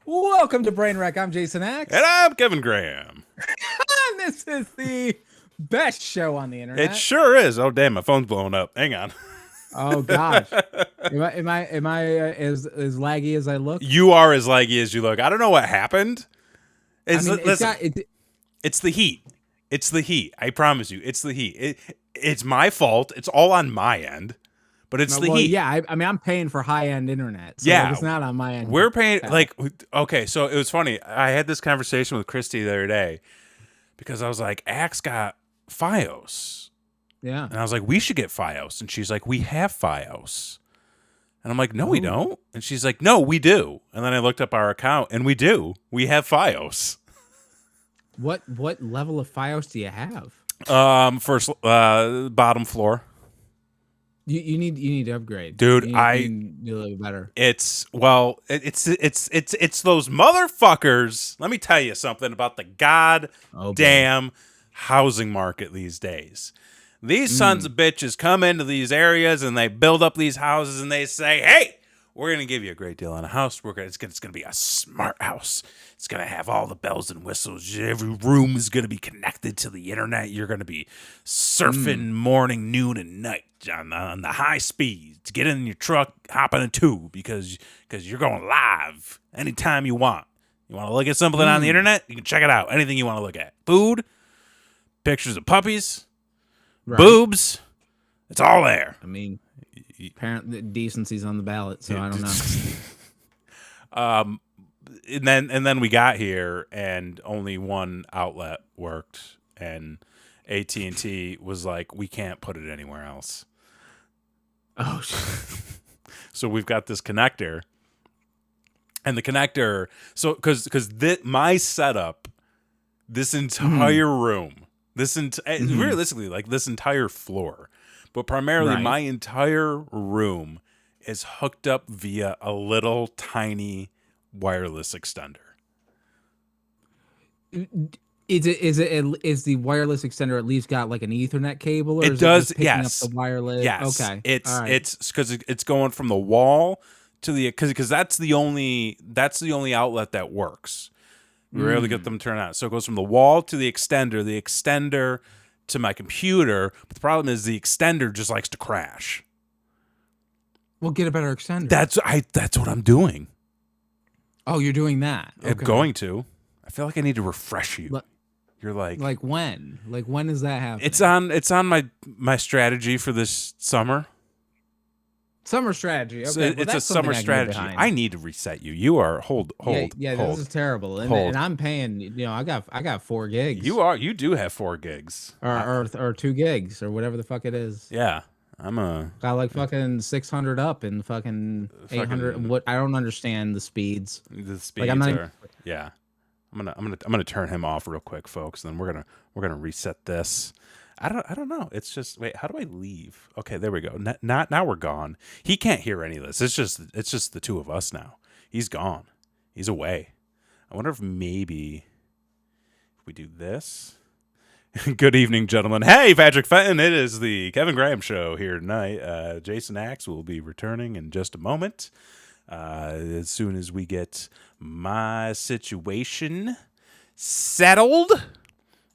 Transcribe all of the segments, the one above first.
Welcome to Brain Wreck. I'm Jason X. And I'm Kevin Graham. And this is the best show on the It internet. sure is. Oh, damn, my phone's blowing up. Hang on. Oh gosh, am I as laggy as I look? You are as laggy as you look. I don't know what happened. Listen, it. it's the heat. It's the heat. I promise you, it's the heat. It's my fault. It's all on my end, but it's the heat. Yeah, I'm paying for high end internet. So Yeah. it's not on my end. We're paying, okay, so it was funny. I had this conversation with Christy the other day because I was like, Axe got Fios. Yeah. And I was like, we should get Fios. And she's like, we have Fios. And I'm like, no, we don't. And she's like, no, we do. And then I looked up our account, and we do. We have Fios. What level of Fios do you have? First, bottom floor. You need to upgrade, Dude. You need a little better. It's those motherfuckers. Let me tell you something about the goddamn housing market these days. These sons of bitches come into these areas and they build up these houses and they say, hey, we're going to give you a great deal on a house. It's going to be a smart house. It's going to have all the bells and whistles. Every room is going to be connected to the internet. You're going to be surfing morning, noon, and night on the high speed. To get in your truck, hop in a tube because you're going live anytime you want. You want to look at something on the internet? You can check it out. Anything you want to look at. Food, pictures of puppies. Right. Boobs, it's all there. I mean, apparently decency's on the ballot, so I don't know. And then we got here, and only one outlet worked, and AT&T was like, we can't put it anywhere else. Oh shit! So we've got this connector, and the connector. So because my setup, this entire room. Realistically, like this entire floor, but primarily my entire room is hooked up via a little tiny wireless extender. Is the wireless extender at least got like an Ethernet cable? Or It is does. It just picking Yes. Up the wireless. Yes. Okay. It's because it's going from the wall to the because that's the only outlet that works. We were able to get them turned on. So it goes from the wall to the extender to my computer. But the problem is the extender just likes to crash. Well, get a better extender. That's what I'm doing. Oh, you're doing that. Okay. I'm going to. I feel like I need to refresh you. You're like when? Like when is that happening? It's on my strategy for this summer. Summer strategy. Okay, it's a summer strategy. I need to reset you. You are hold. Yeah, this is terrible. And I'm paying. You know, I got 4 gigs. You do have 4 gigs or 2 gigs or whatever the fuck it is. Yeah, got like fucking 600 up and fucking 800. What I don't understand the speeds. The speeds are yeah. I'm gonna turn him off real quick, folks. Then we're gonna reset this. I don't know. It's just wait. How do I leave? Okay, there we go. Now we're gone. He can't hear any of this. It's just the two of us now. He's gone. He's away. I wonder if maybe if we do this. Good evening, gentlemen. Hey, Patrick Fenton. It is the Kevin Graham Show here tonight. Jason Axe will be returning in just a moment. As soon as we get my situation settled.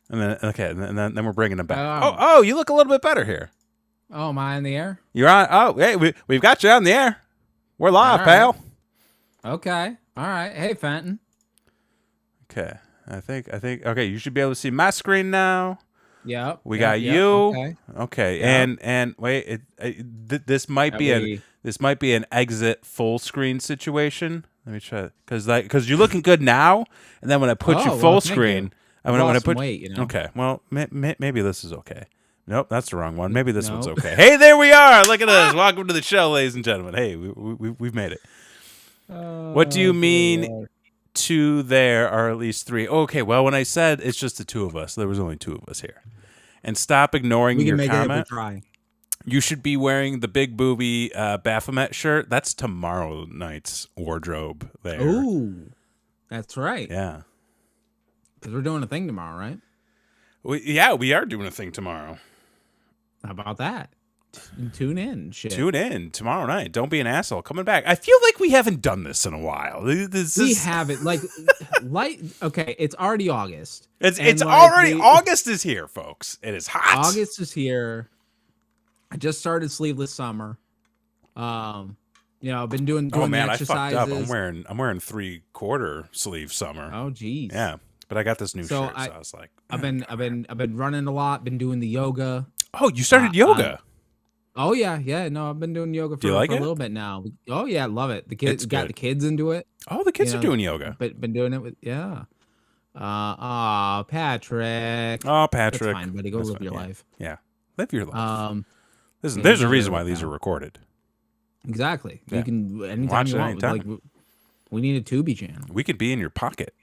And then we're bringing him back. Oh, you look a little bit better here. Oh, am I in the air? You're on. Oh, hey, we've got you on the air. We're live, pal. Okay. All right. Hey, Fenton. Okay. I think. Okay, you should be able to see my screen now. Yep. We got you. Okay. Yep. And wait, this might be an exit full screen situation. Let me try because you're looking good now, and then when I put you full screen. When I put weight, you know? Okay, well, maybe this is okay. Nope, that's the wrong one. Maybe this one's okay. Hey, there we are. Look at us. Welcome to the show, ladies and gentlemen. Hey, we've made it. What do you mean? 2 there are at least 3. Okay, well, when I said it's just the 2 of us, there was only 2 of us here. And stop ignoring your comment. You should be wearing the big booby Baphomet shirt. That's tomorrow night's wardrobe there. Ooh, that's right. Yeah. Because we're doing a thing tomorrow, right? We are doing a thing tomorrow. How about that? Tune in. Shit. Tune in tomorrow night. Don't be an asshole. Coming back. I feel like we haven't done this in a while. We haven't like okay. It's already August. It's like, already August is here, folks. It is hot. August is here. I just started sleeveless summer. I've been doing oh man, the exercises. I fucked up. I'm wearing 3/4 sleeve summer. Oh geez. Yeah, but I got this new shirt, so I was like, I've been running a lot. Been doing the yoga. Oh, you started yoga? Oh yeah. No, I've been doing yoga for a little bit now. Oh yeah, I love it. The kids got the kids into it. Oh, the kids are doing yoga. But been doing it with Patrick. Oh, Patrick. That's fine, buddy. Go live your life. Yeah, live your life. Listen, there's a reason why these are recorded. Exactly. Yeah. You can anytime you want. Anytime. Like we need a Tubi channel. We could be in your pocket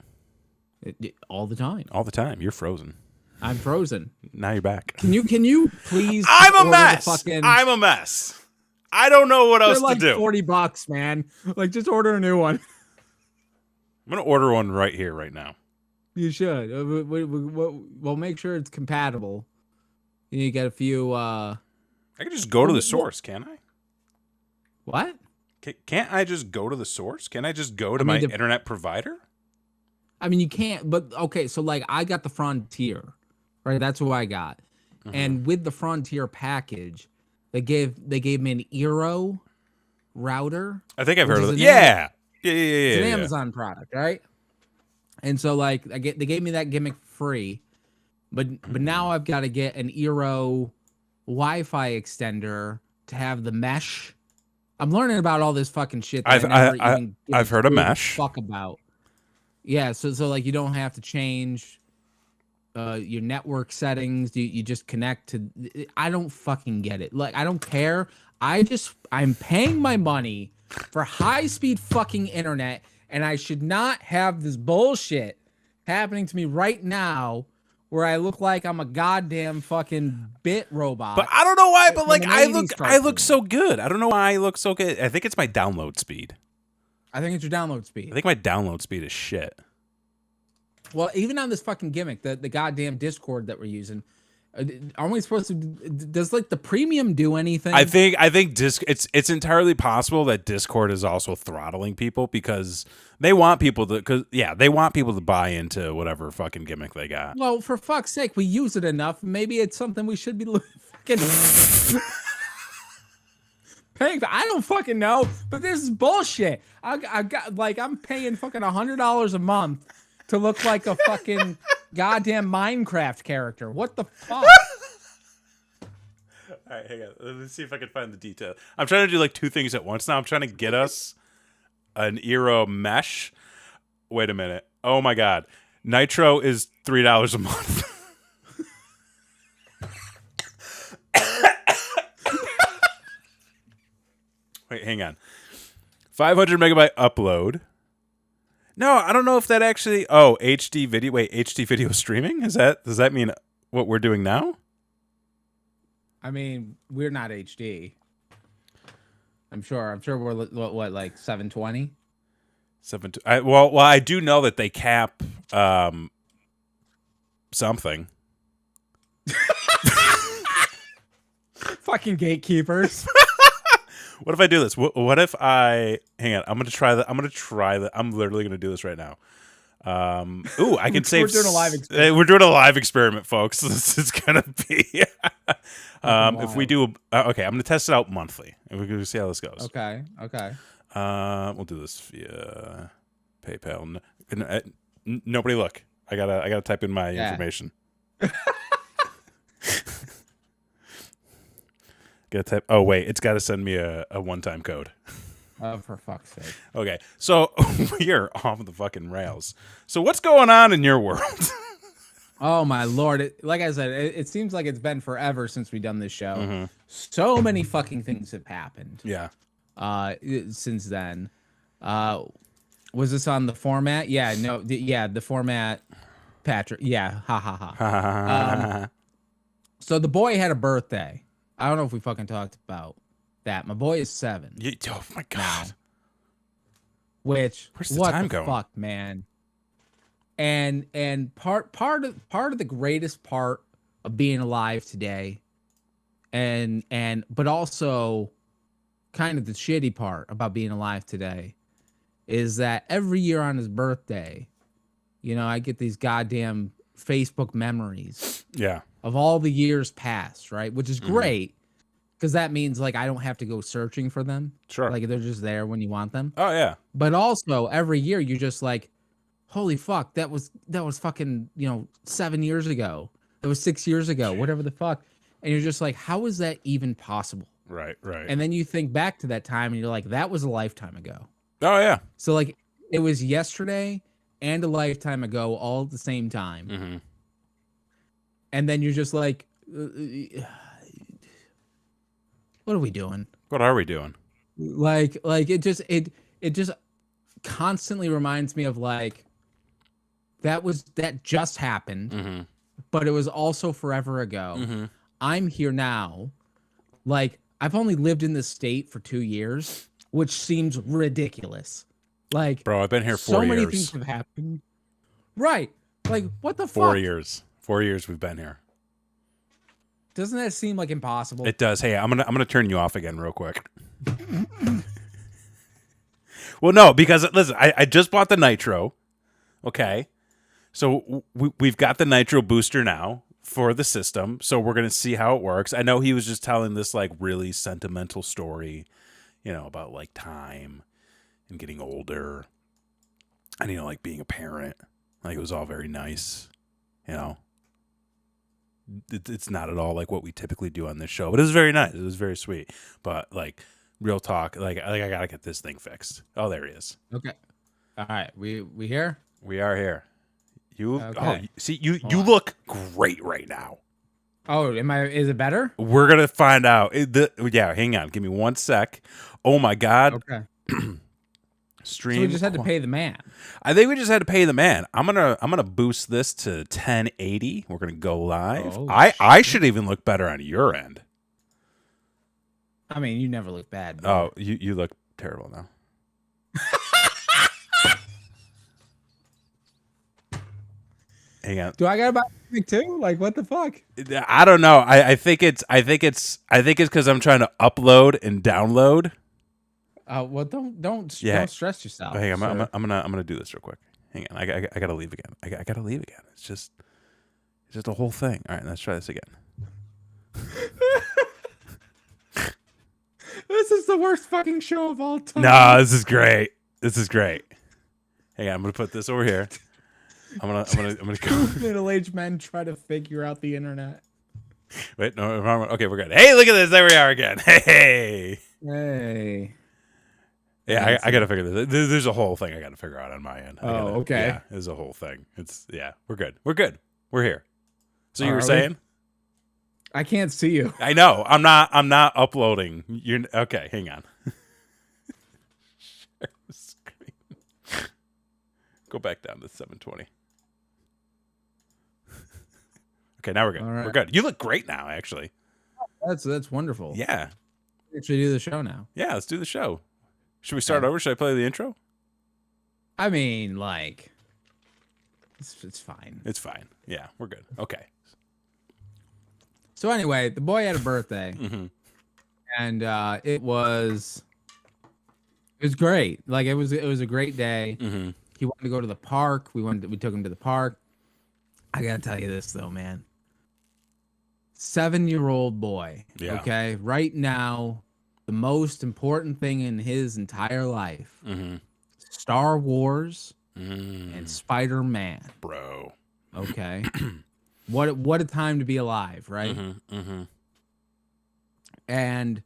all the time. All the time. You're frozen. I'm frozen. Now you're back. Can you please? I'm a mess. I'm a mess. I don't know what else to do. $40, man. Like just order a new one. I'm gonna order one right here, right now. You should. We'll make sure it's compatible. You get a few. I can just go to the source, can't I? What? Can't I just go to the source? Can I just go to my internet provider? I mean, you can't. But okay, so like I got the Frontier, right? That's who I got, and with the Frontier package, they gave me an Eero router. I think I've heard of it. Yeah. It's an Amazon product, right? And so like they gave me that gimmick free, but now I've got to get an Eero Wi-Fi extender to have the mesh. I'm learning about all this fucking shit. That I've heard of mesh. Fuck about. Yeah, so like you don't have to change your network settings. You just connect to. I don't fucking get it. Like I don't care. I'm paying my money for high speed fucking internet, and I should not have this bullshit happening to me right now, where I look like I'm a goddamn fucking bit robot. But I don't know why. But like I look so good. I don't know why I look so good. I think it's my download speed. I think it's your download speed. I think my download speed is shit. Well, even on this fucking gimmick, the goddamn Discord that we're using, aren't we supposed to? Does like the premium do anything? I think it's entirely possible that Discord is also throttling people because they want people to buy into whatever fucking gimmick they got. Well, for fuck's sake, we use it enough. Maybe it's something we should be fucking paying for. I don't fucking know, but this is bullshit. I got like I'm paying fucking $100 a month to look like a fucking goddamn Minecraft character. What the fuck? All right, hang on. Let's see if I can find the detail. I'm trying to do like two things at once now. I'm trying to get us an Eero mesh. Wait a minute. Oh my god. Nitro is $3 a month. Wait, hang on. 500 megabyte upload. No, I don't know if that actually. Oh, HD video. Wait, HD video streaming? Does that mean what we're doing now? I mean, we're not HD. I'm sure we're what like 720. Well, I do know that they cap something. Fucking gatekeepers. What if I do this? What if I hang on? I'm gonna try that. I'm literally gonna do this right now. I can save. We're doing a live experiment. We're doing a live experiment, folks. This is gonna be. If we do, okay, I'm gonna test it out monthly, and we're gonna see how this goes. Okay. We'll do this via PayPal. Nobody look. I gotta type in my information. Oh wait, it's got to send me a one-time code. Oh, for fuck's sake. Okay, so we are off the fucking rails. So what's going on in your world? Oh my lord! Like I said, it seems like it's been forever since we've done this show. So many fucking things have happened. Yeah. Since then, was this on the format? Yeah. No. The format. Patrick. Yeah. Ha ha ha. So the boy had a birthday. I don't know if we fucking talked about that. My boy is 7. Oh my god! Now, which where's the time going? Fuck, man. And part of the greatest part of being alive today but also kind of the shitty part about being alive today is that every year on his birthday, you know, I get these goddamn Facebook memories of all the years past, right? Which is great because that means like I don't have to go searching for them. Sure. Like they're just there when you want them. Oh yeah. But also every year you're just like, holy fuck, that was fucking, 7 years ago. That was 6 years ago, whatever the fuck. And you're just like, how is that even possible? Right. And then you think back to that time and you're like, that was a lifetime ago. Oh yeah. So like it was yesterday and a lifetime ago all at the same time. And then you're just like, what are we doing? What are we doing? Like it just constantly reminds me of like that just happened, but it was also forever ago. I'm here now. Like I've only lived in this state for 2 years, which seems ridiculous. Like, bro, I've been here 4 years. So many things have happened. Right. Like, what the fuck? 4 years. 4 years we've been here. Doesn't that seem like impossible? It does. Hey, I'm gonna turn you off again real quick. Well, no, because listen, I just bought the Nitro. Okay. So we've got the Nitro booster now for the system. So we're going to see how it works. I know he was just telling this like really sentimental story, about like time and getting older and, like being a parent. Like it was all very nice, It's not at all like what we typically do on this show, but it was very nice. It was very sweet. But like real talk, like I got to get this thing fixed. Oh, there he is. Okay. All right. We here? We are here. Okay. You look great right now. Oh, is it better? We're going to find out. Hang on. Give me 1 sec. Oh my God. Okay. Stream. So we just had to pay the man. I think we just had to pay the man. I'm gonna boost this to 1080. We're gonna go live. Oh, I should even look better on your end. I mean, you never look bad. Dude. Oh, you look terrible now. Hang on. Do I gotta buy something too? Like, what the fuck? I don't know. I think it's because I'm trying to upload and download. Well, don't stress yourself. Hang on, I'm gonna do this real quick. Hang on, I gotta leave again. I gotta leave again. It's just a whole thing. All right, let's try this again. This is the worst fucking show of all time. No, this is great. Hang on, I'm gonna put this over here. I'm gonna go. Middle-aged men try to figure out the internet. Wait, no, okay, we're good. Hey, look at this. There we are again. Hey. Yeah, I got to figure this. There's a whole thing I got to figure out on my end. Okay. Yeah, there's a whole thing. We're good. We're here. So you were saying? I can't see you. I know. I'm not uploading. You're okay. Hang on. Share the screen. Go back down to 720. Okay, now we're good. Right. We're good. You look great now, actually. That's wonderful. Yeah. Actually, do the show now. Yeah, let's do the show. Should we start over? Should I play the intro? I mean, like, it's fine. It's fine. Yeah, we're good. Okay. So anyway, the boy had a birthday, and it was great. Like it was a great day. He wanted to go to the park. We took him to the park. I gotta tell you this though, man. 7-year-old boy. Yeah. Okay, right now. The most important thing in his entire life, Star Wars and Spider-Man, bro. Okay, what a time to be alive, right? And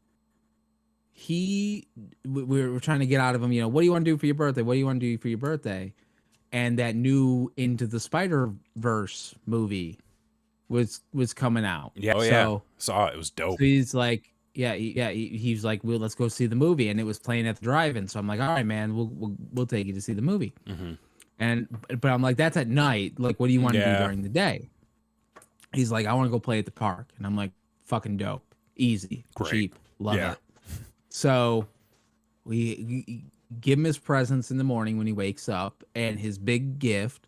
we were trying to get out of him. What do you want to do for your birthday? What do you want to do for your birthday? And that new Into the Spider-Verse movie was coming out. Yeah, saw it. It was dope. So he's like. He's like, well, let's go see the movie, and it was playing at the drive-in. So I'm like, all right, man, we'll take you to see the movie. But I'm like, that's at night. Like, what do you want to do during the day? He's like, I want to go play at the park, and I'm like, fucking dope, easy, cheap, love it. So we give him his presents in the morning when he wakes up, and his big gift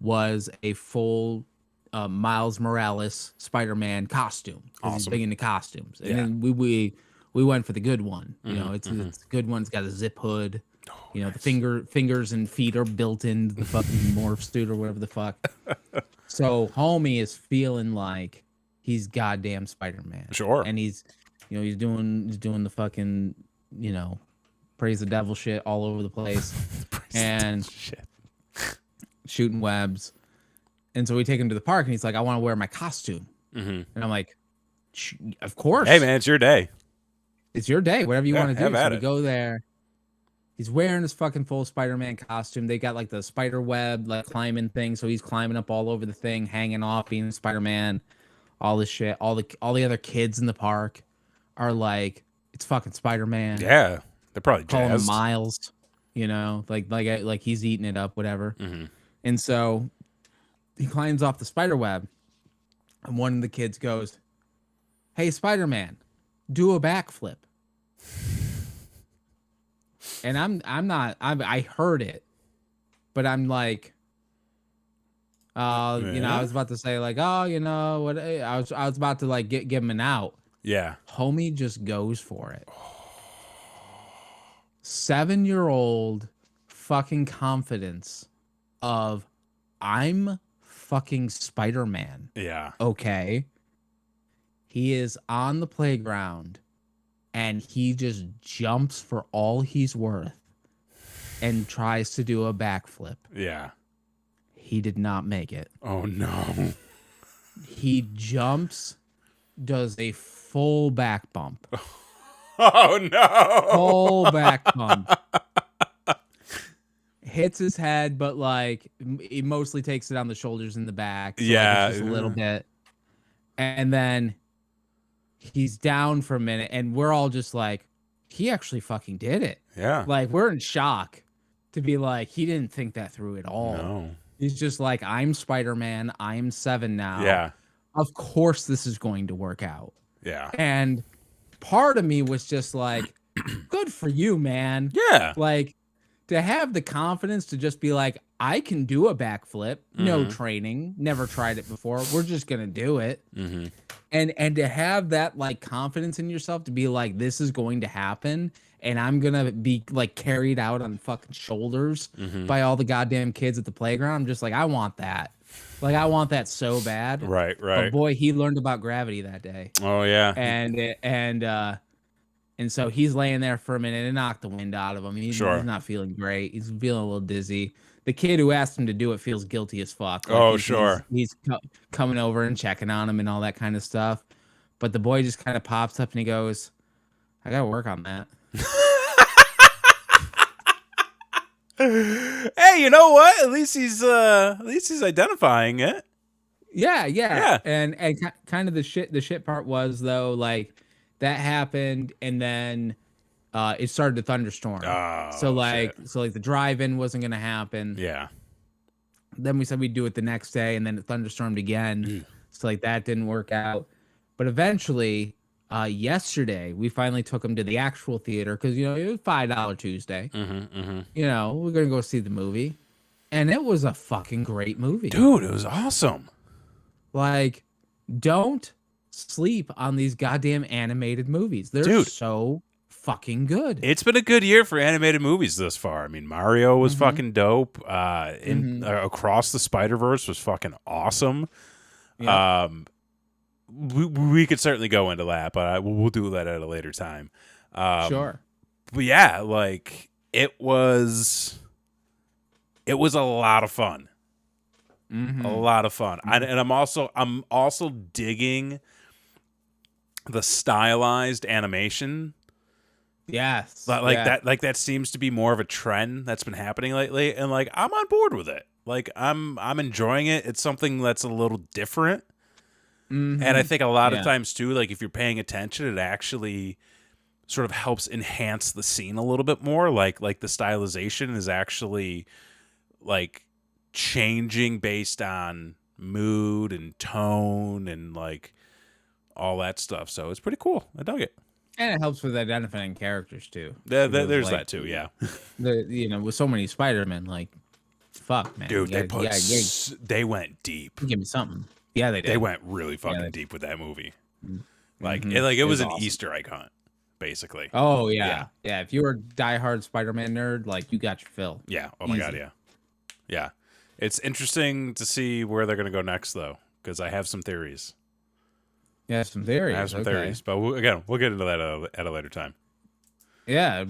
was a full Miles Morales Spider-Man costume because he's Awesome. big into costumes. And Yeah. then we went for the good one. You know, it's a good one. It's got a zip hood. You know, nice. the fingers and feet are built into the fucking morph suit or whatever the fuck. So homie is feeling like he's goddamn Spider-Man. Sure. And he's doing the fucking, you know, praise the devil shit all over the place. And shit. shooting webs. And so we take him to the park and he's like, I want to wear my costume. And I'm like, of course. Hey man, it's your day. It's your day. Whatever you want to do. So we it. go there. He's wearing his fucking full Spider-Man costume. They got like the spider web, like climbing thing. So he's climbing up all over the thing, hanging off, being Spider-Man, all this shit. All the other kids in the park are like, it's fucking Spider-Man. Yeah. They're probably calling him jazzed. Miles, you know, like he's eating it up, whatever. And so he climbs off the spider web, and one of the kids goes, "Hey, Spider-Man, do a backflip." And I heard it, but I'm like, you know, I was about to say like, oh, you know what? I was about to like give him an out. Yeah. Homie just goes for it. 7-year-old fucking confidence of I'm fucking Spider-Man. Yeah. Okay. He is on the playground and he just jumps for all he's worth and tries to do a backflip. Yeah. He did not make it. Oh no. He jumps, does a full back bump. Oh no. Full back bump. Hits his head, but like he mostly takes it on the shoulders and the back. So yeah. Like, just a little bit. And then he's down for a minute and we're all just like, he actually fucking did it. Yeah. Like we're in shock to be like, he didn't think that through at all. No. He's just like, I'm Spider-Man. I'm 7 now. Yeah. Of course this is going to work out. Yeah. And part of me was just like, good for you, man. Yeah. Like to have the confidence to just be like, I can do a backflip, no training, never tried it before. We're just going to do it. And to have that like confidence in yourself to be like, this is going to happen. And I'm going to be like carried out on fucking shoulders by all the goddamn kids at the playground. I'm just like, I want that. Like, I want that so bad. Right. But boy, he learned about gravity that day. Oh yeah. And so he's laying there for a minute and knocked the wind out of him. He's not feeling great. He's feeling a little dizzy. The kid who asked him to do it feels guilty as fuck. Like he's coming over and checking on him and all that kind of stuff. But the boy just kind of pops up and he goes, I got to work on that. Hey, you know what? At least he's identifying it. Yeah. And kind of the shit part was though, like that happened and then it started to thunderstorm. So the drive-in wasn't gonna happen. Yeah. Then we said we'd do it the next day and then it thunderstormed again. So like that didn't work out. But eventually, yesterday we finally took him to the actual theater because you know it was $5 Tuesday. You know, we're gonna go see the movie. And it was a fucking great movie. Dude, it was awesome. Like, don't sleep on these goddamn animated movies. They're so fucking good. It's been a good year for animated movies thus far. I mean, Mario was fucking dope. Across the Spider-Verse was fucking awesome. Yeah. We could certainly go into that, but we'll do that at a later time. Sure. But yeah, like it was a lot of fun. A lot of fun. And I'm also digging the stylized animation. Yes. That seems to be more of a trend that's been happening lately. And like, I'm on board with it. Like I'm enjoying it. It's something that's a little different. And I think a lot of times too, like if you're paying attention, it actually sort of helps enhance the scene a little bit more. Like the stylization is actually like changing based on mood and tone and like all that stuff. So it's pretty cool. I dug it. And it helps with identifying characters too. There's like, that too, yeah. With so many Spider-Men, like, fuck, man. Dude, they went deep. Give me something. Yeah, they did. They went really fucking deep with that movie. Like, Mm-hmm. it was an awesome. Easter egg hunt, basically. Oh yeah. If you were a diehard Spider-Man nerd, like you got your fill. Yeah. Oh my God. Yeah. Yeah. It's interesting to see where they're gonna go next, though, because I have some theories. Yeah, some theories. I have some theories, but we'll get into that at a later time. Yeah,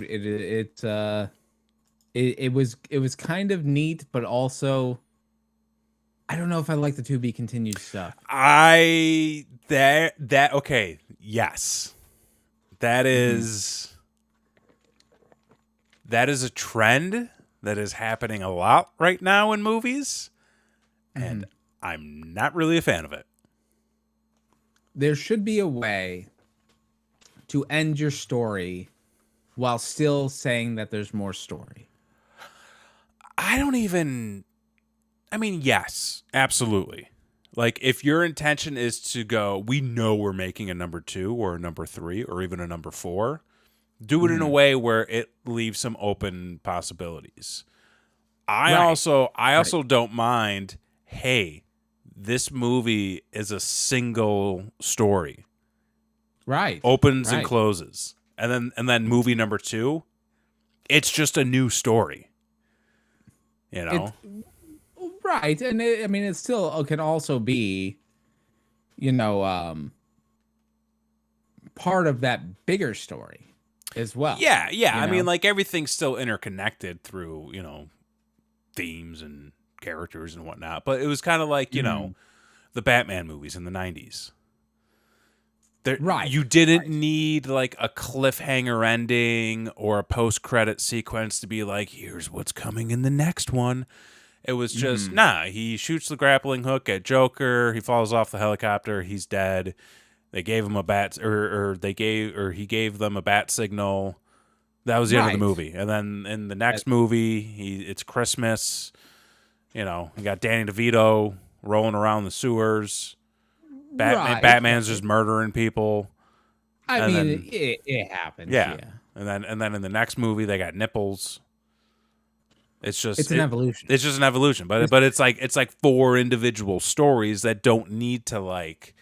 it was kind of neat, but also I don't know if I like the to be continued stuff. Okay, yes. That is a trend that is happening a lot right now in movies, and I'm not really a fan of it. There should be a way to end your story while still saying that there's more story. Yes, absolutely. Like, if your intention is to go, we know we're making a number 2 or a number 3 or even a number 4, do it in a way where it leaves some open possibilities. I also don't mind, hey, this movie is a single story. Right. Opens and closes. And then movie number 2, it's just a new story. You know? Right. And it still can also be, part of that bigger story as well. Yeah. I mean, like, everything's still interconnected through, themes and characters and whatnot. But it was kind of like, the Batman movies in the 90s. You didn't need, like, a cliffhanger ending or a post-credit sequence to be like, here's what's coming in the next one. It was just, he shoots the grappling hook at Joker. He falls off the helicopter. He's dead. They gave him a bat, he gave them a bat signal. That was the end of the movie. And then in the next movie, it's Christmas. You got Danny DeVito rolling around the sewers. Batman's just murdering people. It happens. Yeah. And then in the next movie, they got nipples. It's an evolution. It's just an evolution, but it's like 4 individual stories that don't need to, like,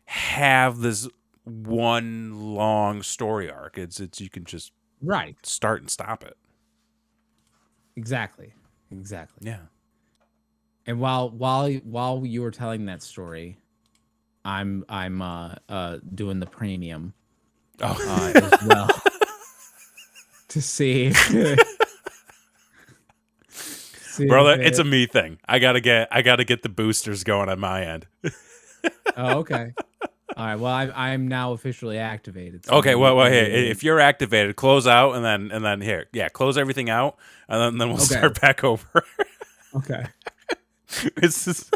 have this one long story arc. It's you can just start and stop it. Exactly. Yeah. And while you were telling that story, I'm doing the premium as well to see. Brother, it's a me thing. I gotta get the boosters going on my end. Oh, okay. All right. Well, I'm now officially activated. So okay. Well, hey, if you're activated, close out and then here, close everything out, and then we'll start back over. Okay. This is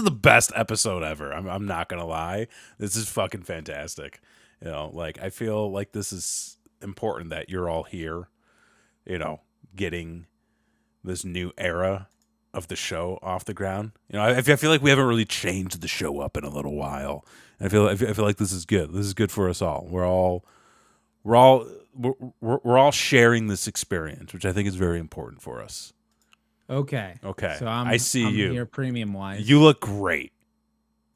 the best episode ever. I'm not gonna lie. This is fucking fantastic. Like, I feel like this is important that you're all here. Getting this new era of the show off the ground. I feel like we haven't really changed the show up in a little while. I feel like this is good. This is good for us all. We're all sharing this experience, which I think is very important for us. Okay. So I see you here premium wise. You look great.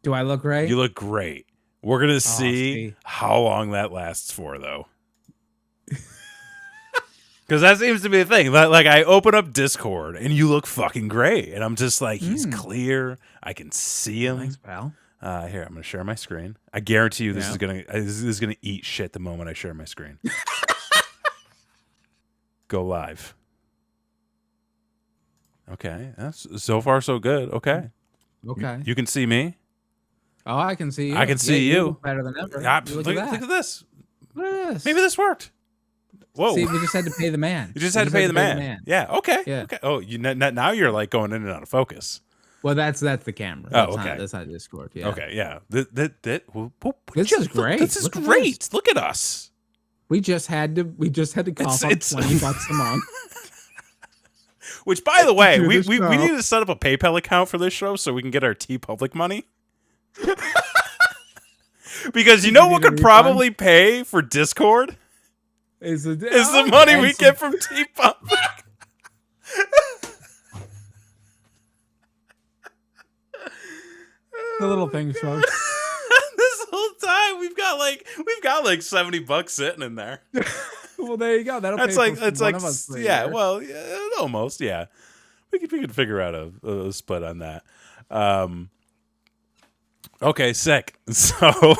Do I look great? You look great. We're gonna see how long that lasts for, though. Because that seems to be the thing. Like, I open up Discord and you look fucking great, and I'm just like, he's clear. I can see him. Thanks, pal. Here, I'm gonna share my screen. I guarantee you, this is gonna eat shit the moment I share my screen. Go live. Okay, that's so far so good. Okay. You can see me. Oh, I can see you. I can see you. Look better than ever. Look at this. Look at this. Maybe this worked. Whoa. See, we just had to pay the man. You just had to pay the man. Yeah. Okay. Yeah. Okay. Oh, now you're, like, going in and out of focus. Well, that's the camera. That's not Discord. Yeah. Okay. Yeah. This is great. This is great. Look at us. We just had to cough up $20 a month. Which, by the way, we need to set up a PayPal account for this show so we can get our TeePublic money. Because you know what could probably pay for Discord? Is the money we get from TeePublic. The little things, folks. This whole time we've got like $70 sitting in there. Well, there you go. That'll That's pay like for it's one like of us for a yeah, year. well, yeah, almost, yeah. We could figure out a split on that. Okay, sick. So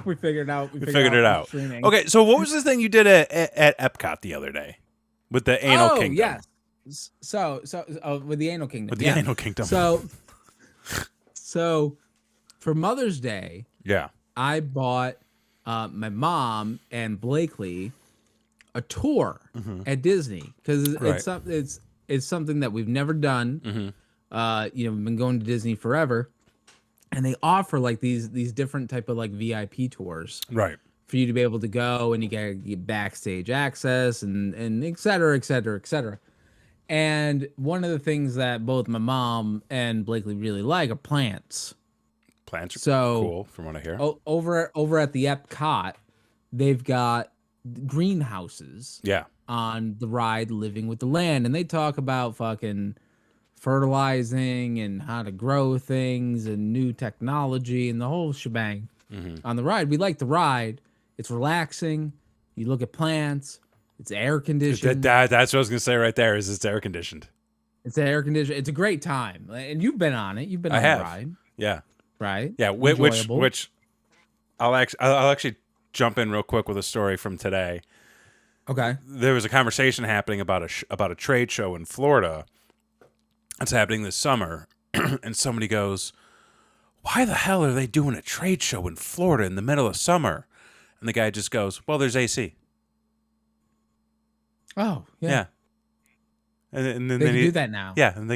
we figured it out. we figured it out. Streaming. Okay, so what was the thing you did at Epcot the other day with the Anal Kingdom? Yes. So with the Anal Kingdom. With the Anal Kingdom. So for Mother's Day, yeah, I bought my mom and Blakely a tour at Disney because it's something that we've never done. We've been going to Disney forever, and they offer like these different type of like VIP tours, right, for you to be able to go, and you get backstage access and et cetera, et cetera, et cetera. And one of the things that both my mom and Blakely really like are plants. Plants are cool, from what I hear. Over at the Epcot, they've got greenhouses. Yeah. On the ride Living with the Land, and they talk about fucking fertilizing and how to grow things and new technology and the whole shebang on the ride. We like the ride. It's relaxing. You look at plants. It's air conditioned. That's what I was gonna say right there. Is it's air conditioned? It's air conditioned. It's a great time, and you've been on it. You've been on the ride. Yeah. Right. Yeah. Which I'll actually jump in real quick with a story from today. Okay. There was a conversation happening about a trade show in Florida that's happening this summer, and somebody goes, "Why the hell are they doing a trade show in Florida in the middle of summer?" And the guy just goes, "Well, there's AC." Oh, yeah. Yeah. And then they can do that now. Yeah, and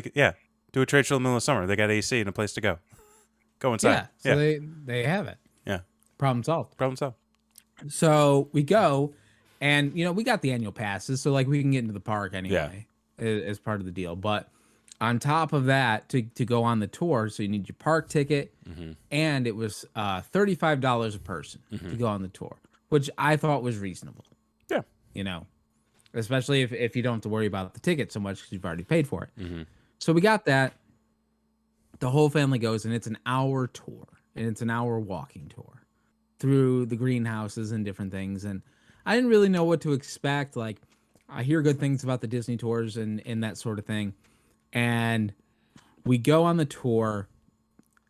do a trade show in the middle of summer. They got AC and a place to go. Go inside. Yeah. So they have it. Yeah. Problem solved. Problem solved. So we go, and we got the annual passes, so like we can get into the park anyway as part of the deal. But on top of that, to go on the tour, so you need your park ticket, and it was $35 a person to go on the tour, which I thought was reasonable. Yeah. Especially if you don't have to worry about the ticket so much because you've already paid for it. So we got that. The whole family goes, and it's an hour tour, and it's an hour walking tour through the greenhouses and different things. And I didn't really know what to expect. Like, I hear good things about the Disney tours and that sort of thing. And we go on the tour,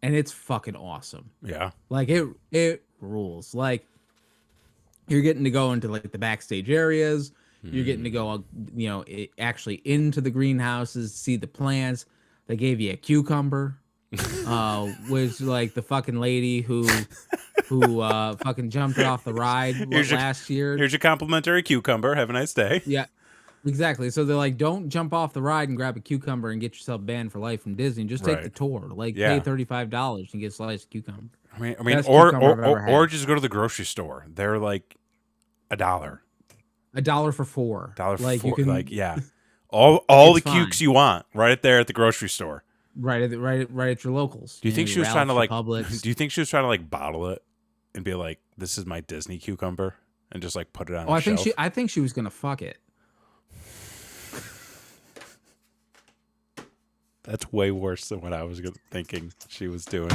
and it's fucking awesome. Yeah. Like, it rules. Like, you're getting to go into like the backstage areas. You're getting to go, actually into the greenhouses, see the plants. They gave you a cucumber, which like the fucking lady who fucking jumped off the ride last year. Here's your complimentary cucumber. Have a nice day. Yeah, exactly. So they're like, don't jump off the ride and grab a cucumber and get yourself banned for life from Disney. Just take the tour. Like, pay $35 and get a slice of cucumber. I mean, or just go to the grocery store. They're like $1. $1 for four. Like you can, all the cukes you want right there at the grocery store. Right at your locals. Do you think she was trying to like? Publix. Do you think she was trying to like bottle it and be like, "This is my Disney cucumber," and just like put it on? I think she was gonna fuck it. That's way worse than what I was thinking she was doing.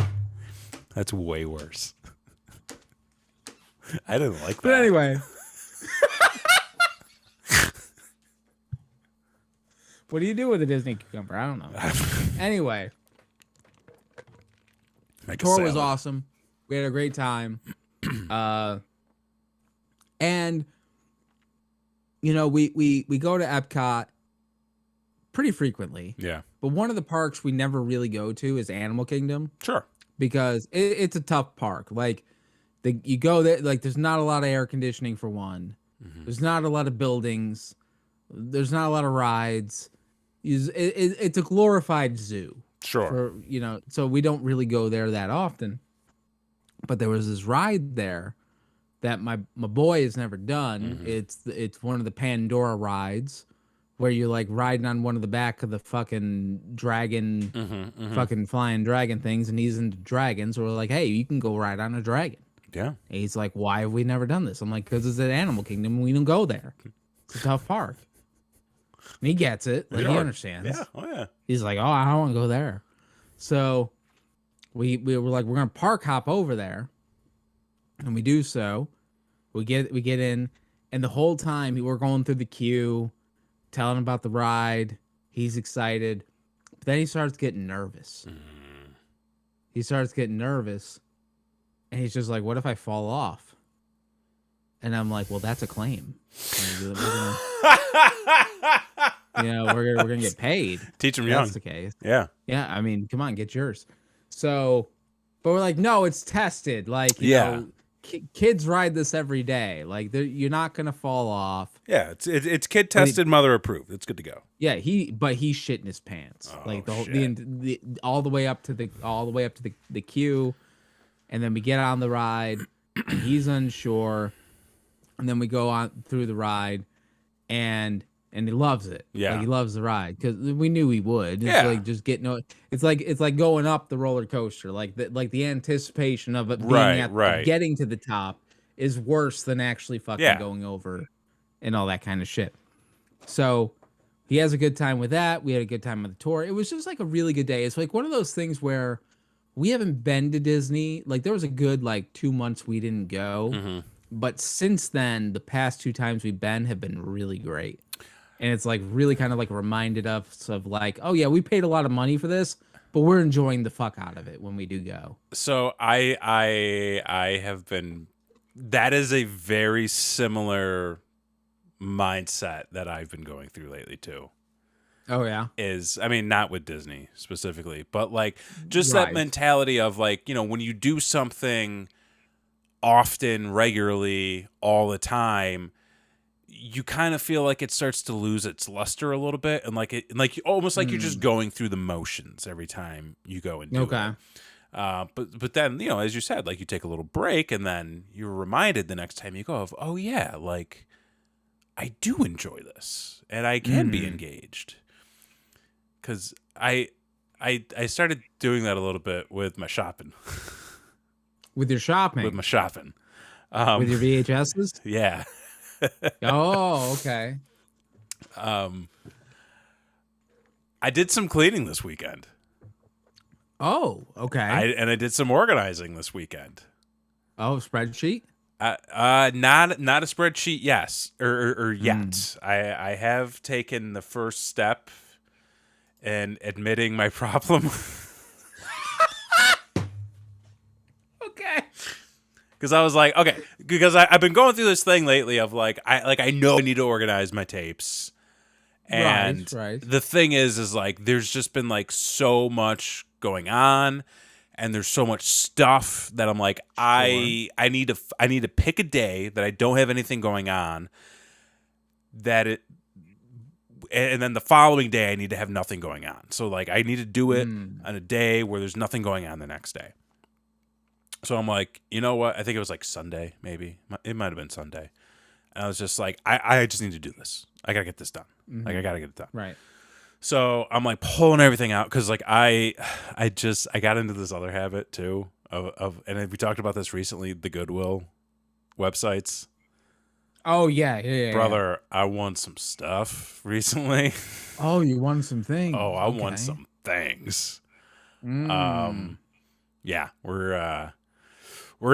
That's way worse. I didn't like that. But anyway. What do you do with a Disney cucumber? I don't know. Anyway. The tour was awesome. We had a great time. And we go to Epcot pretty frequently. Yeah. But one of the parks we never really go to is Animal Kingdom. Sure. Because it's a tough park. Like, you go there, like, there's not a lot of air conditioning for one. There's not a lot of buildings. There's not a lot of rides. It's a glorified zoo. Sure. So we don't really go there that often. But there was this ride there that my boy has never done. It's one of the Pandora rides where you're like riding on one of the back of the fucking dragon, fucking flying dragon things, and he's into dragons. So we're like, hey, you can go ride on a dragon. Yeah. And he's like, why have we never done this? I'm like, because it's at Animal Kingdom and we don't go there. It's a tough park. And he gets it. Like, he understands. Yeah. Oh, yeah. He's like, oh, I don't want to go there. So we were like, we're gonna park hop over there, and we do so. We get in, and the whole time we're going through the queue, telling him about the ride. He's excited, but then he starts getting nervous. He starts getting nervous, and he's just like, "What if I fall off?" And I'm like, "Well, that's a claim. We're gonna, we're gonna get paid. Teach him young. That's the case. Yeah. Yeah. I mean, come on, get yours." So, but we're like, "No, it's tested. Like, you know, kids ride this every day. Like, you're not gonna fall off." Yeah, it's kid tested, mother approved. It's good to go. Yeah, he shit in his pants, like the whole the all the way up to the queue, and then we get on the ride, and he's unsure, and then we go on through the ride, and he loves it. Yeah, like, he loves the ride because we knew he would. It's like just getting. It's like going up the roller coaster. Like the anticipation of it being getting to the top is worse than actually fucking going over, and all that kind of shit. So he has a good time with that. We had a good time with the tour. It was just like a really good day. It's like one of those things where we haven't been to Disney. Like, there was a good 2 months we didn't go. But since then, the past 2 times we've been have been really great. And it's like really kind of like reminded us of like, oh yeah, we paid a lot of money for this, but we're enjoying the fuck out of it when we do go. So I have been, that is a very similar mindset that I've been going through lately too. Oh yeah. I mean, not with Disney specifically, but like just that mentality of like, when you do something often, regularly, all the time, you kind of feel like it starts to lose its luster a little bit, and almost like you're just going through the motions every time you go and do it. But then, as you said, like, you take a little break, and then you're reminded the next time you go of, oh yeah, like, I do enjoy this, and I can be engaged. Because I started doing that a little bit with my shopping. With your shopping? With my shopping. With your VHSs? Yeah. Oh, okay. I did some cleaning this weekend. Oh, okay. And I did some organizing this weekend. Oh, spreadsheet? Not a spreadsheet. Yes, or yet. I have taken the first step in admitting my problem. Okay. Because I was like, okay, because I've been going through this thing lately of like I know I need to organize my tapes, and the thing is like there's just been like so much going on, and there's so much stuff that I'm like I need to pick a day that I don't have anything going on, and then the following day I need to have nothing going on. So like I need to do it on a day where there's nothing going on the next day. So I'm like, you know what? I think it was like Sunday, maybe. It might have been Sunday. And I was just like, I just need to do this. I got to get this done. Like, I got to get it done. Right. So I'm like pulling everything out because like I got into this other habit too of and we talked about this recently, the Goodwill websites. Oh, yeah. Brother, I won some stuff recently. Oh, you won some things. Oh, I won some things. Yeah, we're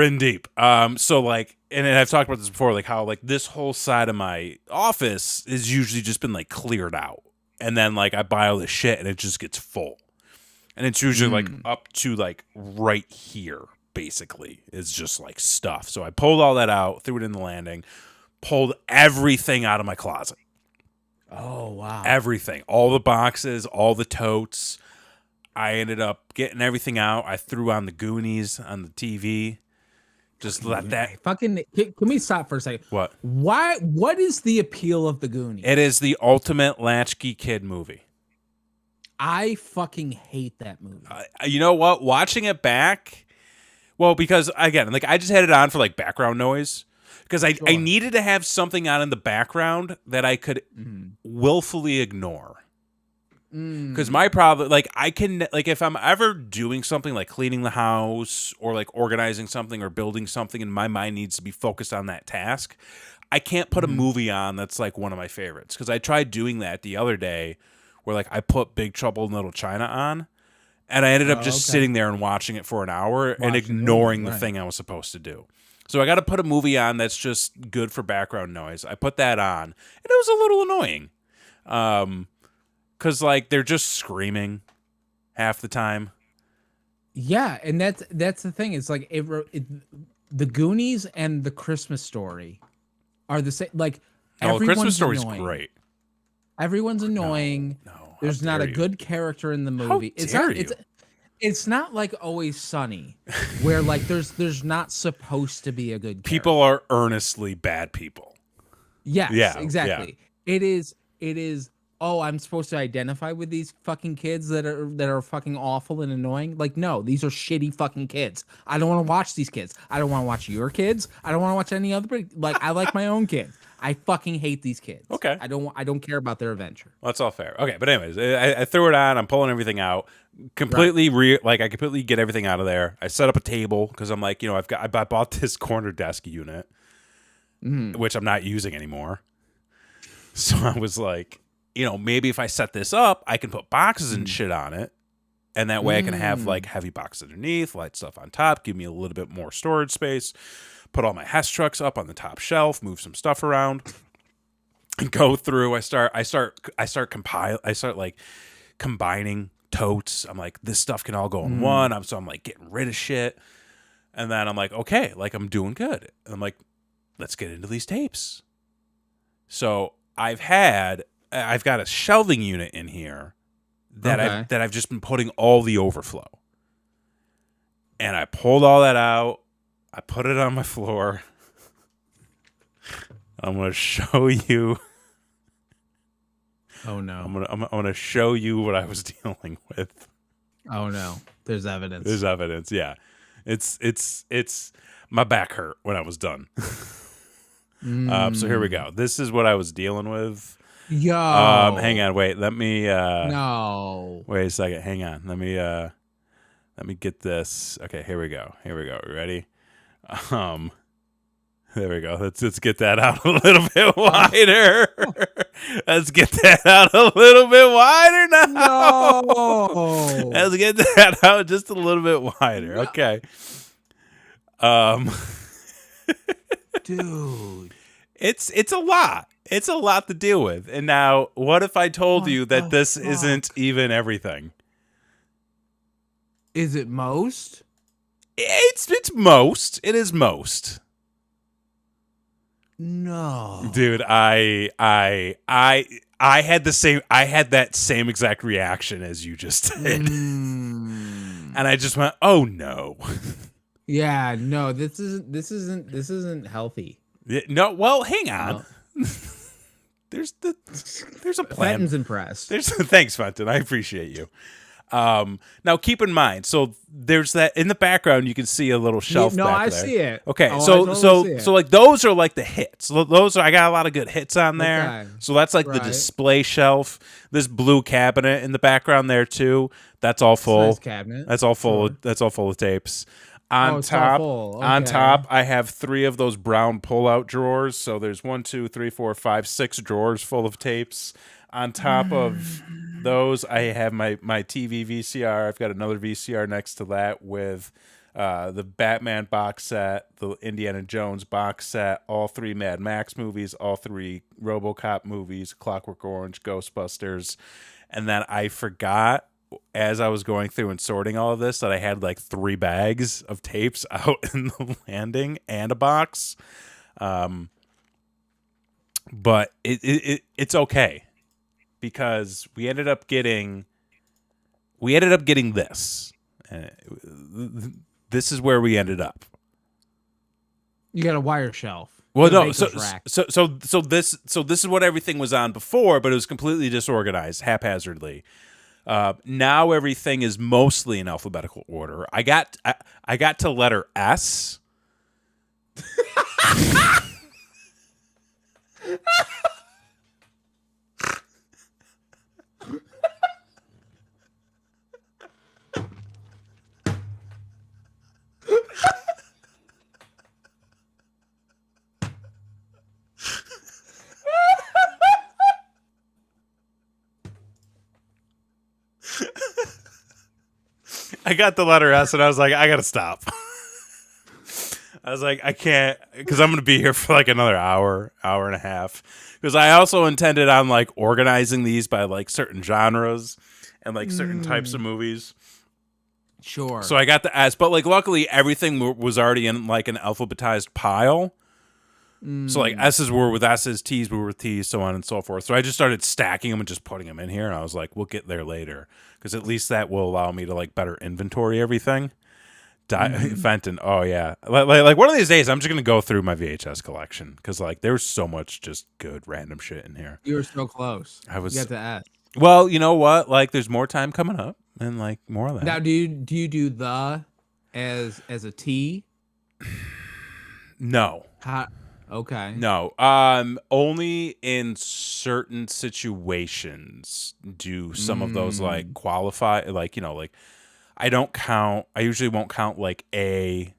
in deep. So like, and I've talked about this before, like how like this whole side of my office is usually just been like cleared out, and then like I buy all this shit and it just gets full, and it's usually like up to like right here basically is just like stuff. So I pulled all that out, threw it in the landing, pulled everything out of my closet. Oh wow! Everything, all the boxes, all the totes. I ended up getting everything out. I threw on the Goonies on the TV. Just let that fucking. Can we stop for a second? What? Why? What is the appeal of the Goonies? It is the ultimate latchkey kid movie. I fucking hate that movie. You know what? Watching it back, well, because again, like I just had it on for like background noise because I needed to have something on in the background that I could willfully ignore. Because my problem, like I can, like if I'm ever doing something like cleaning the house or like organizing something or building something and my mind needs to be focused on that task, I can't put a movie on that's like one of my favorites. Because I tried doing that the other day where like I put Big Trouble in Little China on And I ended up just okay. sitting there and watching it for an hour and Watching the ignoring movie, the right. thing I was supposed to do. So I got to put a movie on that's just good for background noise. I put that on, and it was a little annoying. 'Cause like they're just screaming half the time. Yeah, and that's the thing. It's like the Goonies and the Christmas Story are the same. Like No, the Christmas everyone's Story's annoying. great. Everyone's annoying. No, how There's not dare a you. good character in the How movie. It's dare not. you. It's not like Always Sunny, where like there's not supposed to be a good character. People are earnestly bad people. Yes, Yeah, exactly. It is. Oh, I'm supposed to identify with these fucking kids that are fucking awful and annoying. Like, no, these are shitty fucking kids. I don't want to watch these kids. I don't want to watch your kids. I don't want to watch any other. Like, I like my own kids. I fucking hate these kids. Okay. I don't care about their adventure. Well, that's all fair. Okay, but anyways, I threw it on. I'm pulling everything out. Completely I completely get everything out of there. I set up a table because I'm like, I bought this corner desk unit, which I'm not using anymore. So I was like, maybe if I set this up, I can put boxes and shit on it. And that way I can have like heavy boxes underneath, light stuff on top, give me a little bit more storage space, put all my Hess trucks up on the top shelf, move some stuff around, and go through. I start like combining totes. I'm like, this stuff can all go in one. So I'm like getting rid of shit. And then I'm like, okay, like I'm doing good. And I'm like, let's get into these tapes. So I've got a shelving unit in here that I've just been putting all the overflow. And I pulled all that out. I put it on my floor. I'm going to show you. Oh no. I'm gonna show you what I was dealing with. Oh no. There's evidence. There's evidence. Yeah, it's my back hurt when I was done. So here we go. This is what I was dealing with. Yo. Hang on. Wait. Let me. No. Wait a second. Hang on. Let me get this. Okay. Here we go. You ready? There we go. Let's get that out a little bit wider. Let's get that out a little bit wider now. No. Let's get that out just a little bit wider. No. Okay. Dude. It's a lot. It's a lot to deal with. And now, what if I told you that this isn't even everything? Is it most? It's most. It is most. No. Dude, I had that same exact reaction as you just did. And I just went, "Oh no." Yeah, no, this isn't healthy. No, well, hang on. No. There's a plan. Fenton's impressed. Thanks, Fenton. I appreciate you. Now keep in mind, so there's that in the background. You can see a little shelf. No, back I there. see it. Okay, Oh, so I totally see it. so like those are like the hits. I got a lot of good hits on there. Okay. So that's like the display shelf. This blue cabinet in the background there too. That's all full. Nice cabinet. That's all full. Sure. That's all full of tapes. It's all full. On Okay. top, I have 3 of those brown pull-out drawers. So there's 1, 2, 3, 4, 5, 6 drawers full of tapes. On top of those, I have my TV VCR. I've got another VCR next to that with the Batman box set, the Indiana Jones box set, all 3 Mad Max movies, all 3 RoboCop movies, Clockwork Orange, Ghostbusters. And then I forgot, as I was going through and sorting all of this, that I had like 3 bags of tapes out in the landing and a box. But it's okay, because we ended up getting this. This is where we ended up. You got a wire shelf. Well, no, baker's rack. so this is what everything was on before, but it was completely disorganized, haphazardly. Now everything is mostly in alphabetical order. I got to letter S. I got the letter S, and I was like, I gotta stop. I was like, I can't, because I'm gonna be here for like another hour and a half. Because I also intended on like organizing these by like certain genres and like certain types of movies. Sure. So I got the S, but like luckily everything was already in like an alphabetized pile. So like S's were with S's, T's were with T's, so on and so forth. So I just started stacking them and just putting them in here, and I was like, we'll get there later, because at least that will allow me to like better inventory everything. Fenton, oh yeah, like one of these days I'm just gonna go through my VHS collection, because like there's so much just good random shit in here. You were so close. I was. You got the S. Well, you know what? Like there's more time coming up, and like more of that. Now, do you do the as a T? No. Okay. No. Only in certain situations do some of those like qualify. Like, you know, like I usually won't count like the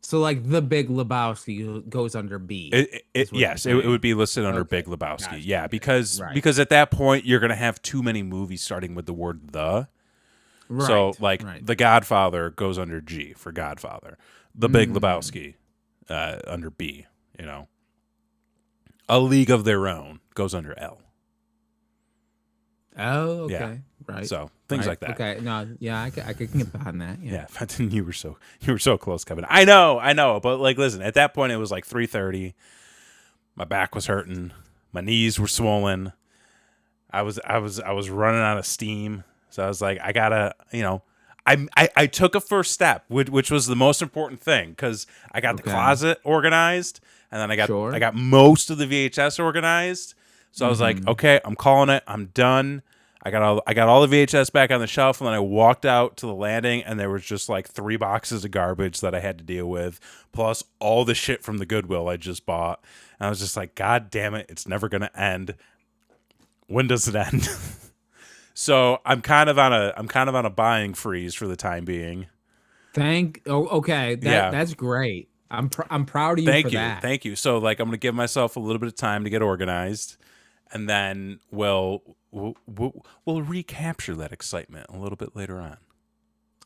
So like the Big Lebowski goes under B. Yes, it would be listed under Big Lebowski. Gotcha. Yeah, because at that point you're gonna have too many movies starting with the word the. Right, so like The Godfather goes under G for Godfather. The Big Lebowski under B. You know, A League of Their Own goes under L. Oh, okay. Yeah. Right. So things like that. Okay. No, yeah, I can get behind that. Yeah. Yeah. You were so close, Kevin. I know. But like, listen, at that point it was like 3:30. My back was hurting. My knees were swollen. I was running out of steam. So I was like, I gotta, you know, I took a first step, which was the most important thing, because I got the closet organized, and then I got most of the VHS organized. So I was like, okay, I'm calling it. I'm done. I got all the VHS back on the shelf, and then I walked out to the landing, and there was just like 3 boxes of garbage that I had to deal with, plus all the shit from the Goodwill I just bought. And I was just like, God damn it, it's never gonna end. When does it end? So I'm kind of on a buying freeze for the time being. Okay. That's great. I'm proud of you for that. Thank you. So like I'm gonna give myself a little bit of time to get organized, and then we'll recapture that excitement a little bit later on.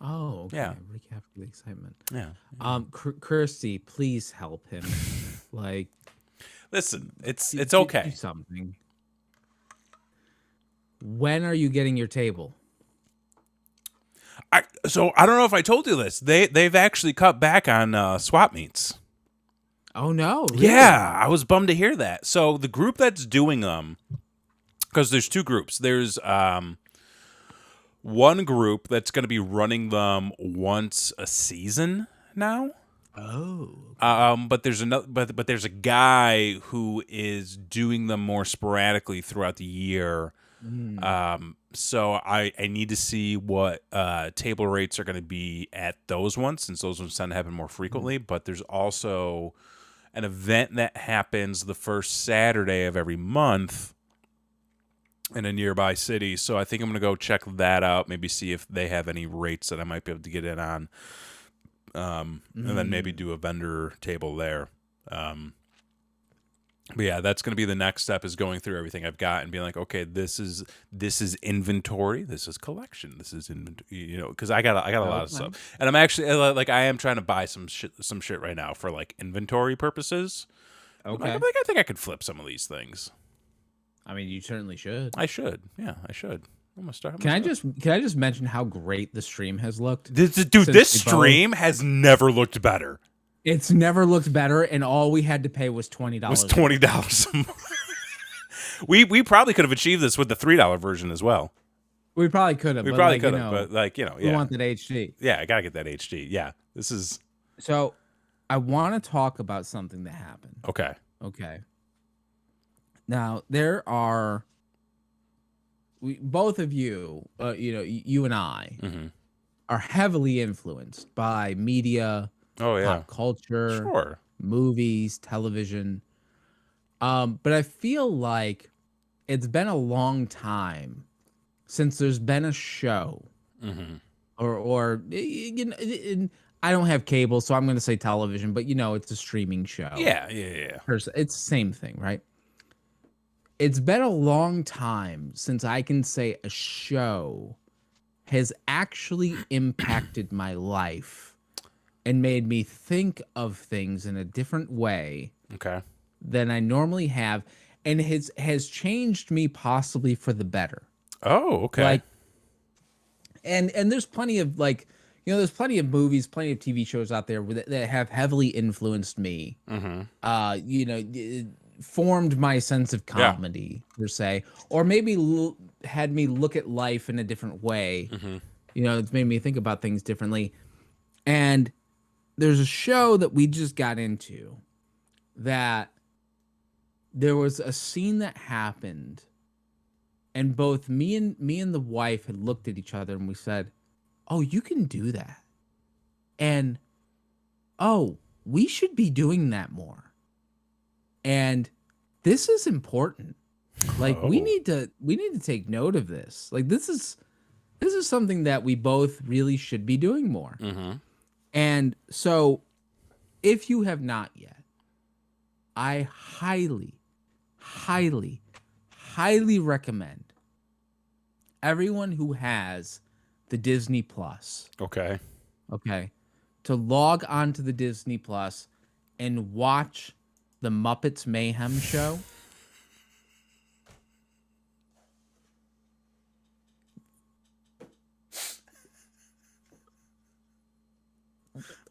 Oh, okay. Yeah. Recapture the excitement. Yeah. Kirsty, please help him. Like, listen, it's okay. Do something. When are you getting your table? So I don't know if I told you this. They've actually cut back on swap meets. Oh no! Really? Yeah, I was bummed to hear that. So the group that's doing them, because there's 2 groups. There's one group that's going to be running them once a season now. Oh. But there's but there's a guy who is doing them more sporadically throughout the year. So I need to see what table rates are going to be at those ones, since those ones tend to happen more frequently. But there's also an event that happens the first Saturday of every month in a nearby city. So I think I'm going to go check that out, maybe see if they have any rates that I might be able to get in on, and then maybe do a vendor table there. But yeah, that's going to be the next step, is going through everything I've got and being like, okay, this is inventory, this is collection, this is inventory, you know, because I got a lot of stuff, and I'm actually like I am trying to buy some shit right now for like inventory purposes. Okay, I think I could flip some of these things. I mean, you certainly should. I should. Yeah, I should. I'm gonna start. Can I just mention how great the stream has looked? This stream has never looked better. It's never looked better, and all we had to pay was $20. Was $20 We probably could have achieved this with the $3 version as well. We probably could have. But like, you know, we want that HD. Yeah, I gotta get that HD. Yeah, this is. So, I want to talk about something that happened. Okay. Now there are. Both of you, you and I, are heavily influenced by media. Oh yeah, pop culture, sure, movies, television. But I feel like it's been a long time since there's been a show, or you know, I don't have cable, so I'm going to say television, but it's a streaming show. Yeah. It's the same thing, right? it's been a long time since I can say a show has actually impacted my life and made me think of things in a different way Okay. than I normally have, and has changed me possibly for the better. Oh, okay. Like, and there's plenty of like, there's plenty of movies, plenty of TV shows out there that have heavily influenced me. Formed my sense of comedy per se, or maybe had me look at life in a different way. It's made me think about things differently. And there's a show that we just got into that there was a scene that happened, and both me and the wife had looked at each other and we said, "Oh, you can do that." And, "Oh, we should be doing that more." And this is important. Like, we need to take note of this. Like, this is something that we both really should be doing more. And so, if you have not yet, I highly, highly, highly recommend everyone who has the Disney Plus. Okay. To log on to the Disney Plus and watch the Muppets Mayhem Show.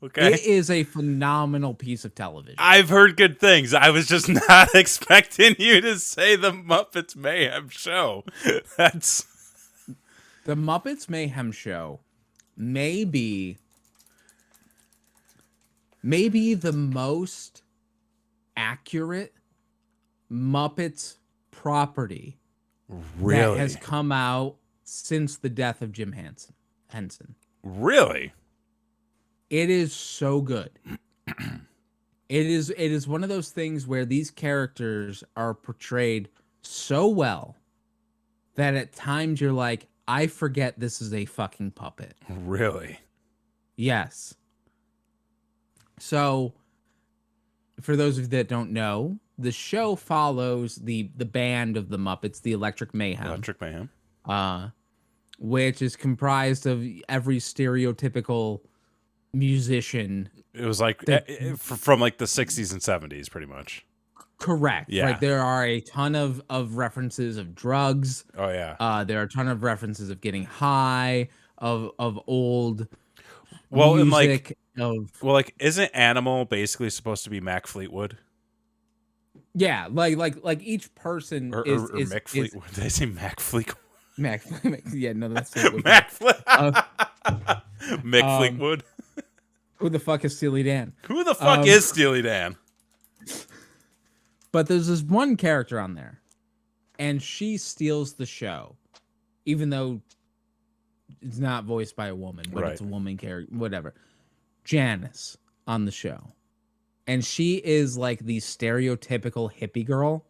Okay. It is a phenomenal piece of television. I've heard good things. I was just not expecting you to say the Muppets Mayhem Show. That's the Muppets Mayhem Show may be the most accurate Muppets property that has come out since the death of Jim Henson. Really? It is so good. It is one of those things where these characters are portrayed so well that at times you're like, I forget this is a fucking puppet. Really? Yes. So, for those of you that don't know, the show follows the band of the Muppets, the Electric Mayhem. Which is comprised of every stereotypical musician. It was like from like the 60s and 70s, pretty much. Correct. Yeah. Like, there are a ton of references of drugs. Oh yeah. There are a ton of references of getting high, of old music. And like isn't Animal basically supposed to be Mac Fleetwood? Yeah, like each person is Mick Fleetwood. Did I say Mac Fleetwood? Mac, yeah, no, that's Fleetwood. Mick Fleetwood. Who the fuck is Steely Dan? Who the fuck is Steely Dan? But there's this one character on there, and she steals the show, even though it's not voiced by a woman, but it's a woman character, whatever. Janice on the show, and she is like the stereotypical hippie girl.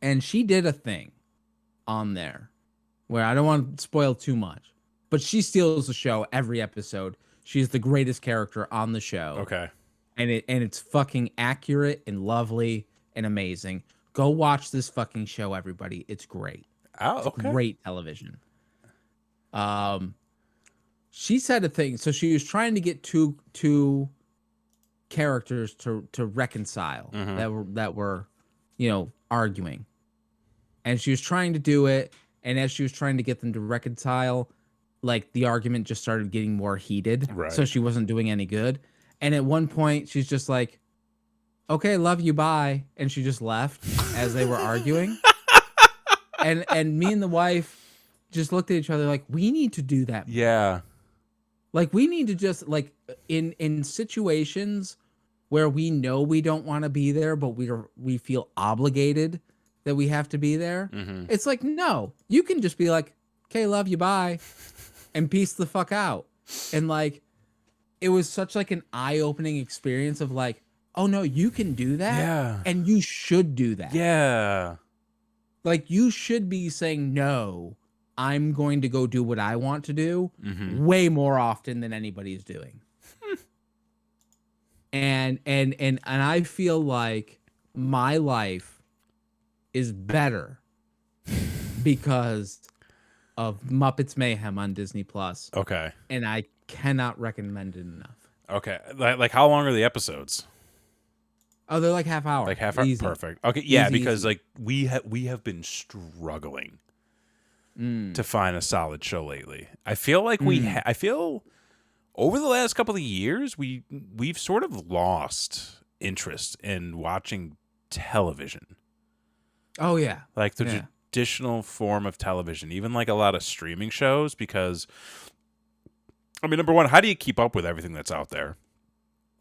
And she did a thing on there where I don't want to spoil too much, but she steals the show every episode. She's the greatest character on the show. Okay. And it's fucking accurate and lovely and amazing. Go watch this fucking show, everybody. It's great. Oh, it's okay. Great television. She said a thing. So she was trying to get two characters to reconcile that were, arguing. And she was trying to do it, and as she was trying to get them to reconcile, like, the argument just started getting more heated. Right. So she wasn't doing any good. And at one point, she's just like, "Okay, love you, bye." And she just left as they were arguing. And me and the wife just looked at each other like, we need to do that more. Yeah. Like, we need to just, like, in situations where we know we don't want to be there, but we feel obligated that we have to be there. It's like, no, you can just be like, "Okay, love you, bye," and peace the fuck out. And, like, it was such, like, an eye-opening experience of, like, oh no, you can do that. Yeah. And you should do that. Yeah. Like, you should be saying, no, I'm going to go do what I want to do way more often than anybody's doing. And I feel like my life is better because of Muppets Mayhem on Disney Plus. Okay. And I cannot recommend it enough. Okay. Like how long are the episodes? Oh, they're like half hour. Like half hour? Easy. Perfect. Okay, yeah, Easy, because easy. like we have been struggling to find a solid show lately. I feel like I feel over the last couple of years we've sort of lost interest in watching television. Oh yeah. Like the traditional form of television, even like a lot of streaming shows, because I mean, number one, how do you keep up with everything that's out there?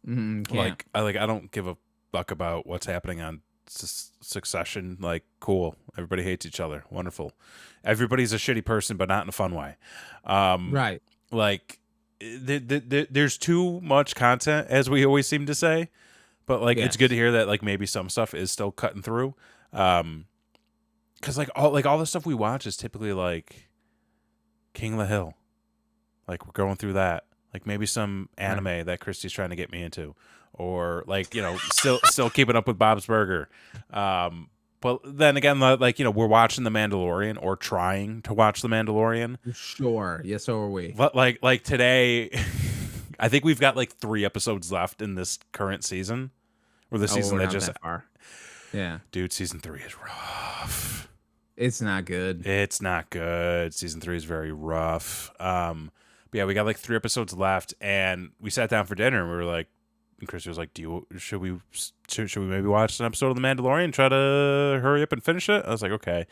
Like I don't give a fuck about what's happening on Succession. Like, cool, everybody hates each other, wonderful. Everybody's a shitty person, but not in a fun way. Right. Like, there's too much content, as we always seem to say. But like, it's good to hear that like maybe some stuff is still cutting through. Because like all the stuff we watch is typically like King of the Hill. Like we're going through that. Like maybe some anime that Christy's trying to get me into, or like still keeping up with Bob's Burger. But then again, like we're watching The Mandalorian or trying to watch The Mandalorian. Sure, yes, so are we. But like today, I think we've got like 3 episodes left in this current season, or the season that just. That far. Yeah, dude, season 3 is rough. It's not good. It's not good. Season 3 is very rough. But yeah, we got like 3 episodes left, and we sat down for dinner, and we were like, and Chris was like, should we maybe watch an episode of The Mandalorian and try to hurry up and finish it? I was like, okay.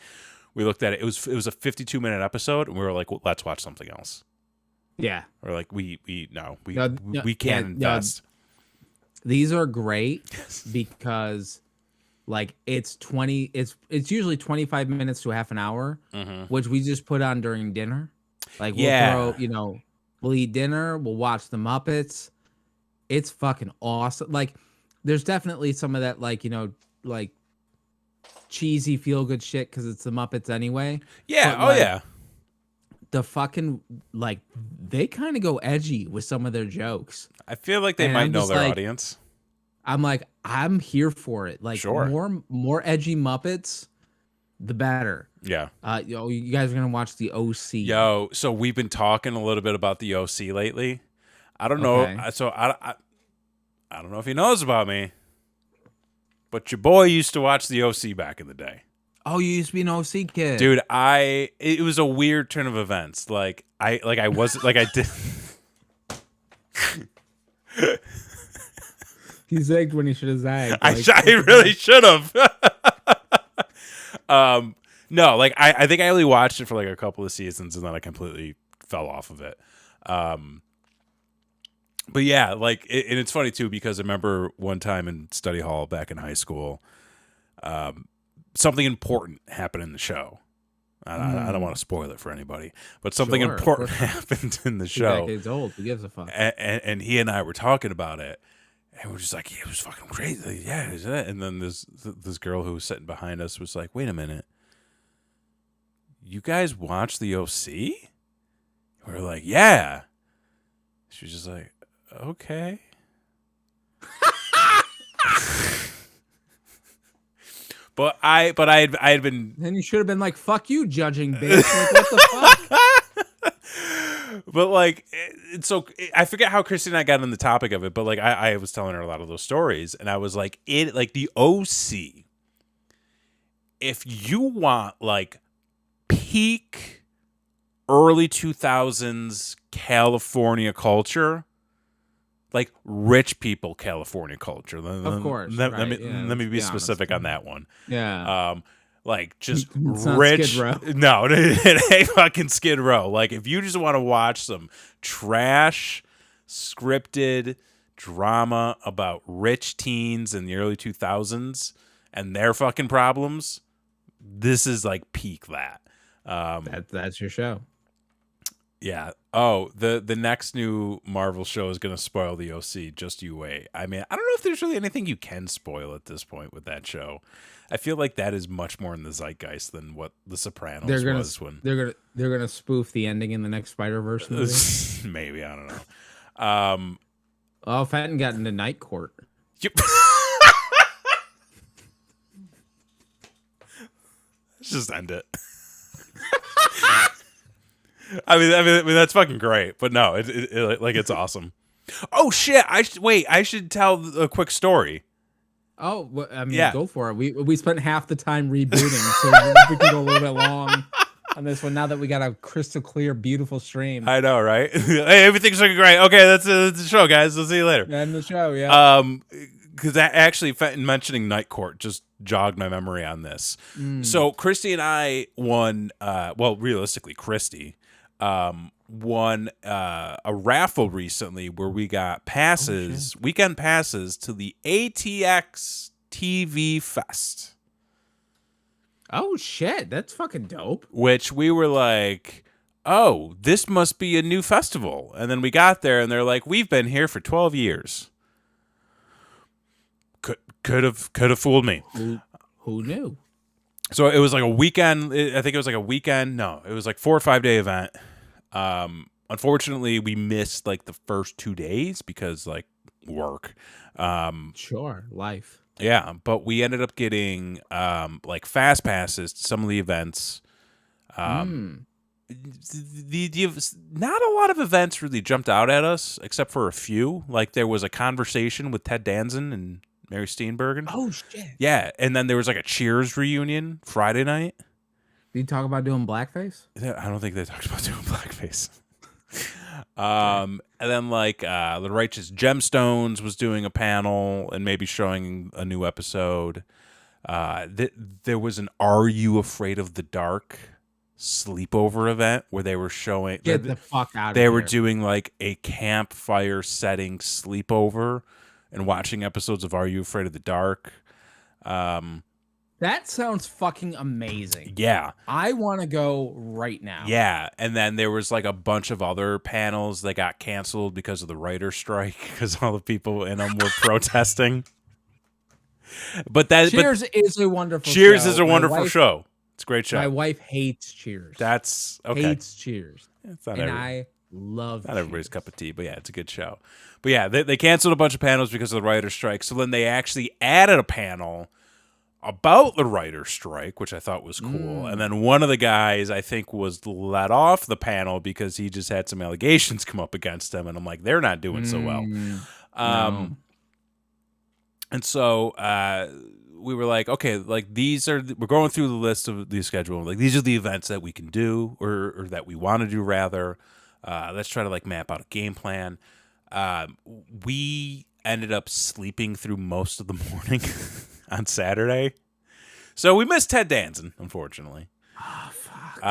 We looked at it. It was a 52-minute episode, and we were like, well, let's watch something else. Yeah. Or like we can't invest. These are great because like it's usually 25 minutes to half an hour, which we just put on during dinner. Like we'll throw, we'll eat dinner, we'll watch the Muppets. It's fucking awesome. Like there's definitely some of that like, like cheesy feel good shit because it's the Muppets anyway. Yeah. But, yeah. The fucking like they kind of go edgy with some of their jokes. I feel like they might know their audience. I'm like, I'm here for it. Like sure. more edgy Muppets, the better. Yeah. You guys are gonna watch the OC. Yo, so we've been talking a little bit about the OC lately. I don't know. So I don't know if he knows about me, but your boy used to watch the OC back in the day. Oh, you used to be an OC kid, dude. It was a weird turn of events. I did. He zagged when he should have zagged. I really should have. No, like I think I only watched it for like a couple of seasons and then I completely fell off of it. But yeah, like, and it's funny too because I remember one time in study hall back in high school, something important happened in the show. I don't want to spoil it for anybody, but something important happened in the show. 2 decades old. Who gives a fuck? And he and I were talking about it, and we're just like, it was fucking crazy. Yeah, it was that. And then this girl who was sitting behind us was like, wait a minute. You guys watch the OC? We were like, yeah. She was just like, okay. But I had been. Then you should have been like, "Fuck you, judging bitch." Like, what the fuck? But like, I forget how Christy and I got on the topic of it. But like, I was telling her a lot of those stories, and I was like, the OC. If you want like peak early 2000s California culture. Like rich people California culture. Of course. Let me be specific on that one. Yeah. Like just it's rich. Not Skid Row. No, it ain't fucking Skid Row. Like if you just want to watch some trash scripted drama about rich teens in the early 2000s and their fucking problems, this is like peak that. That's your show. Yeah. Oh, the next new Marvel show is going to spoil the OC. Just you wait. I mean, I don't know if there's really anything you can spoil at this point with that show. I feel like that is much more in the zeitgeist than what The Sopranos was. They're gonna spoof the ending in the next Spider-Verse movie. Maybe, I don't know. Fenton got into Night Court. Let's just end it. I mean, that's fucking great. But no, it's awesome. Oh shit! I should tell a quick story. Oh, well, I mean, Yeah. go for it. We spent half the time rebooting, so we can go a little bit long on this one. Now that we got a crystal clear, beautiful stream. I know, right? Hey, everything's looking great. Okay, that's the show, guys. We'll see you later. End the show, yeah. Because actually mentioning Night Court just jogged my memory on this. So Christy and I won. Well, realistically, Christy won a raffle recently where we got passes, weekend passes to the ATX TV Fest. Oh shit, that's fucking dope. Which we were like, oh, this must be a new festival. And then we got there and they're like, we've been here for 12 years. Could have fooled me. Who knew? So it was like a weekend. I think it was like a weekend. No, it was like 4 or 5 day event. Unfortunately, we missed like the first 2 days because like work. Sure, life. Yeah, but we ended up getting like fast passes to some of the events. The not a lot of events really jumped out at us except for a few. Like there was a conversation with Ted Danson and Mary Steenburgen. Oh shit. Yeah, and then there was like a Cheers reunion Friday night. Did you talk about doing blackface? I don't think they talked about doing blackface. And then like the Righteous Gemstones was doing a panel and maybe showing a new episode. There was an Are You Afraid of the Dark sleepover event where they were showing. Get the fuck out of here. They were here. doing like a campfire setting sleepover and watching episodes of Are You Afraid of the Dark. That sounds fucking amazing. Yeah. I want to go right now. Yeah. And then there was like a bunch of other panels that got canceled because of the writer's strike because all the people in them were protesting. But Cheers is a wonderful show. Cheers is a wonderful show. It's a great show. My wife hates Cheers. That's okay. Hates Cheers. It's not and I love not everybody's cup of tea, but yeah, it's a good show. But yeah, they canceled a bunch of panels because of the writer's strike. So then they actually added a panel about the writer's strike, which I thought was cool. And then one of the guys, I think, was let off the panel because he just had some allegations come up against him. And I'm like, they're not doing so well. No. And so we were like, okay, like we're going through the list of the schedule. Like these are the events that we can do or that we want to do rather. Let's try to like map out a game plan. We ended up sleeping through most of the morning on Saturday. So we missed Ted Danson, unfortunately. Oh, fuck.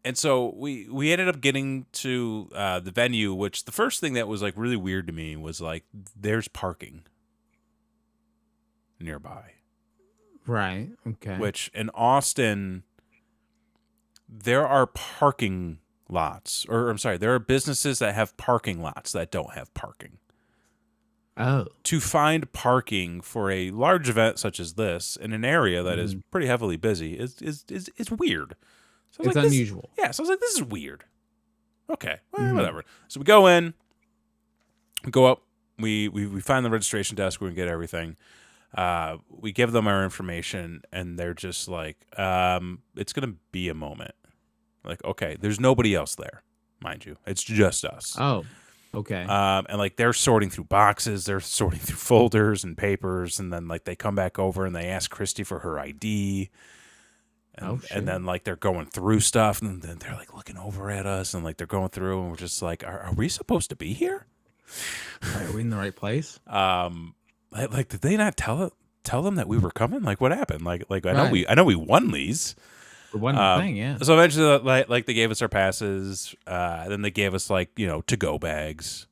And so we ended up getting to the venue, which the first thing that was like really weird to me was like there's parking nearby. Right. Okay. Which in Austin, there are parking lots, or I'm sorry, there are businesses that have parking lots that don't have parking. Oh. To find parking for a large event such as this in an area that is pretty heavily busy is weird. So it's like, unusual. So I was like, this is weird. Okay, well, whatever. So we go in, we go up, we find the registration desk, we can get everything. We give them our information, and they're just like, it's going to be a moment. Like, okay, there's nobody else there, mind you. It's just us. Oh, okay. And like they're sorting through boxes, they're sorting through folders and papers, and then like they come back over and they ask Christy for her ID. And then like they're going through stuff, and then they're like looking over at us, and like they're going through, and we're just like, are we supposed to be here? Are we in the right place? Like did they not tell them that we were coming? Like what happened? Like I know we won these. One thing, yeah. So eventually, like they gave us our passes. Then they gave us like to-go bags,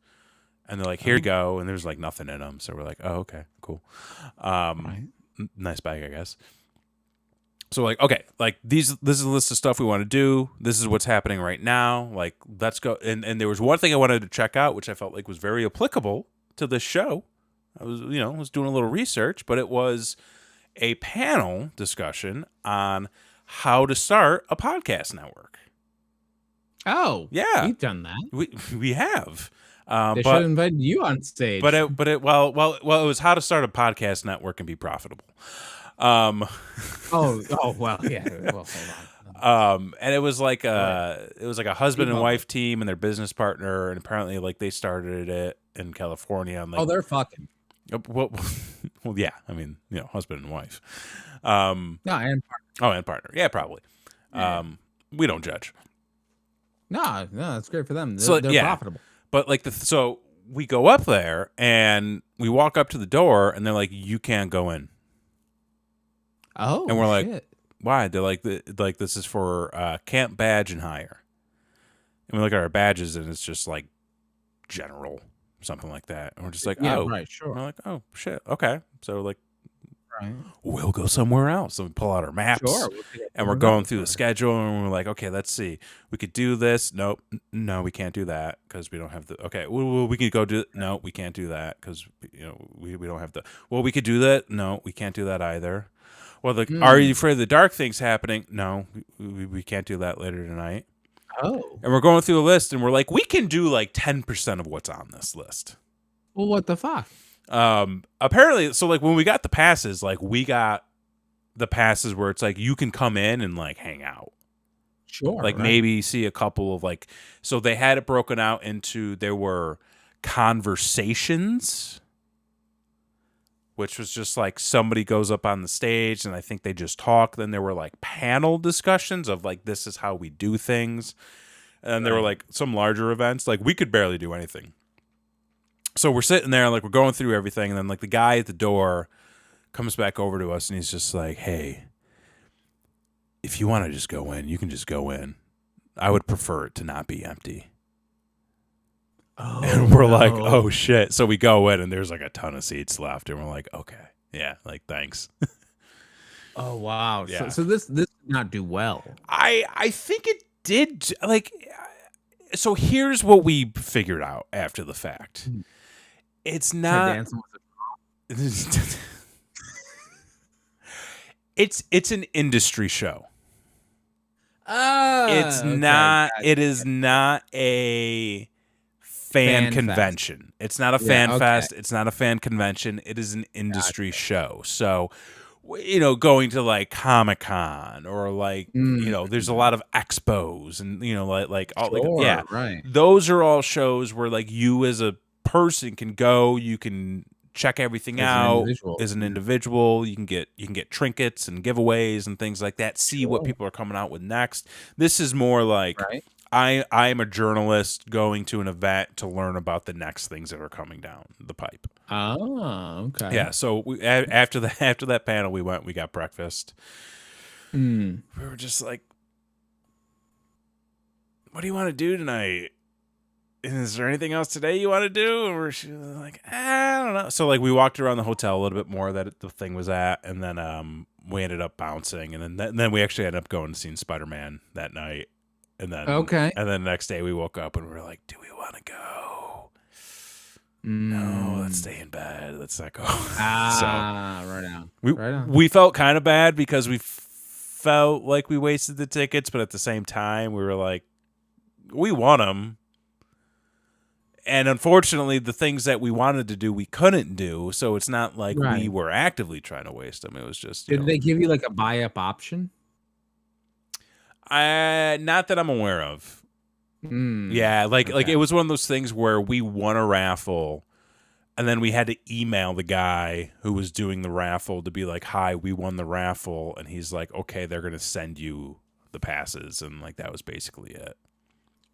and they're like, "Here you go." And there's like nothing in them, so we're like, "Oh, okay, cool." Right. Nice bag, I guess. So like, okay, like this is a list of stuff we want to do. This is what's happening right now. Like, let's go. And there was one thing I wanted to check out, which I felt like was very applicable to this show. I was doing a little research, but it was a panel discussion on how to start a podcast network. Oh, yeah, we've done that. We have. They should have invited you on stage. But it was how to start a podcast network and be profitable. Well, yeah. Well, hold on. And it was like a husband and wife team and their business partner, and apparently like they started it in California. And like, They're fucking. well, yeah. I mean, husband and wife. No, and partner. And partner. Yeah, probably. Yeah. We don't judge. No, that's great for them. They're profitable. But like so we go up there and we walk up to the door and they're like, "You can't go in." Oh, and we're shit. like, "Why?" They're like, this is for camp badge and hire." And we look at our badges and it's just like general, something like that. And we're just like, "Oh, right, sure." And we're like, "Oh shit, okay." So like, Right. we'll go somewhere else. So we pull out our maps, Sure. and we're going through the schedule, and we're like, okay, let's see. We could do this. Nope. No, we can't do that because we don't have the. Okay, well, we could go do. No, we can't do that because we don't have the. Well, we could do that. No, we can't do that either. Well, are you afraid of the dark things happening? No, we can't do that later tonight. Oh. And we're going through a list, and we're like, we can do like 10% of what's on this list. Well, what the fuck? Apparently, so like when we got the passes, like we got the passes where it's like you can come in and like hang out. Sure. Like maybe see a couple of like, so they had it broken out into, there were conversations, which was just like somebody goes up on the stage and I think they just talk. Then there were like panel discussions of like, this is how we do things. And there were like some larger events. Like we could barely do anything. So we're sitting there, like we're going through everything, and then like the guy at the door comes back over to us, and he's just like, "Hey, if you want to just go in, you can just go in. I would prefer it to not be empty." Oh, and we're like, "Oh shit!" So we go in, and there's like a ton of seats left, and we're like, "Okay, yeah, like thanks." Oh wow! Yeah. So this did not do well. I think it did. Like, so here's what we figured out after the fact. It's not. It's an industry show. It's not. It is not a fan convention. Fest. It's not a fan fest. It's not a fan convention. It is an industry show. So, going to like Comic-Con or like there's a lot of expos and like all right. Those are all shows where like you as a person can go, you can check everything out as an individual. You can get trinkets and giveaways and things like that. See what people are coming out with next. This is more like I am a journalist going to an event to learn about the next things that are coming down the pipe. Oh, okay. Yeah. So after that panel, we got breakfast. We were just like, "What do you want to do tonight? Is there anything else today you want to do?" And she was like, "I don't know." So like we walked around the hotel a little bit more that the thing was at, and then we ended up bouncing, and then we actually ended up going and seeing Spider-Man that night, and then and then the next day we woke up and we were like, "Do we want to go?" No, let's stay in bed. Let's not go. Right on. We felt kind of bad because we felt like we wasted the tickets, but at the same time we were like, we want them. And unfortunately, the things that we wanted to do, we couldn't do. So it's not like we were actively trying to waste them. It was just. Did they give you like a buy-up option? Not that I'm aware of. Yeah, like it was one of those things where we won a raffle, and then we had to email the guy who was doing the raffle to be like, "Hi, we won the raffle," and he's like, "Okay, they're gonna send you the passes," and like that was basically it.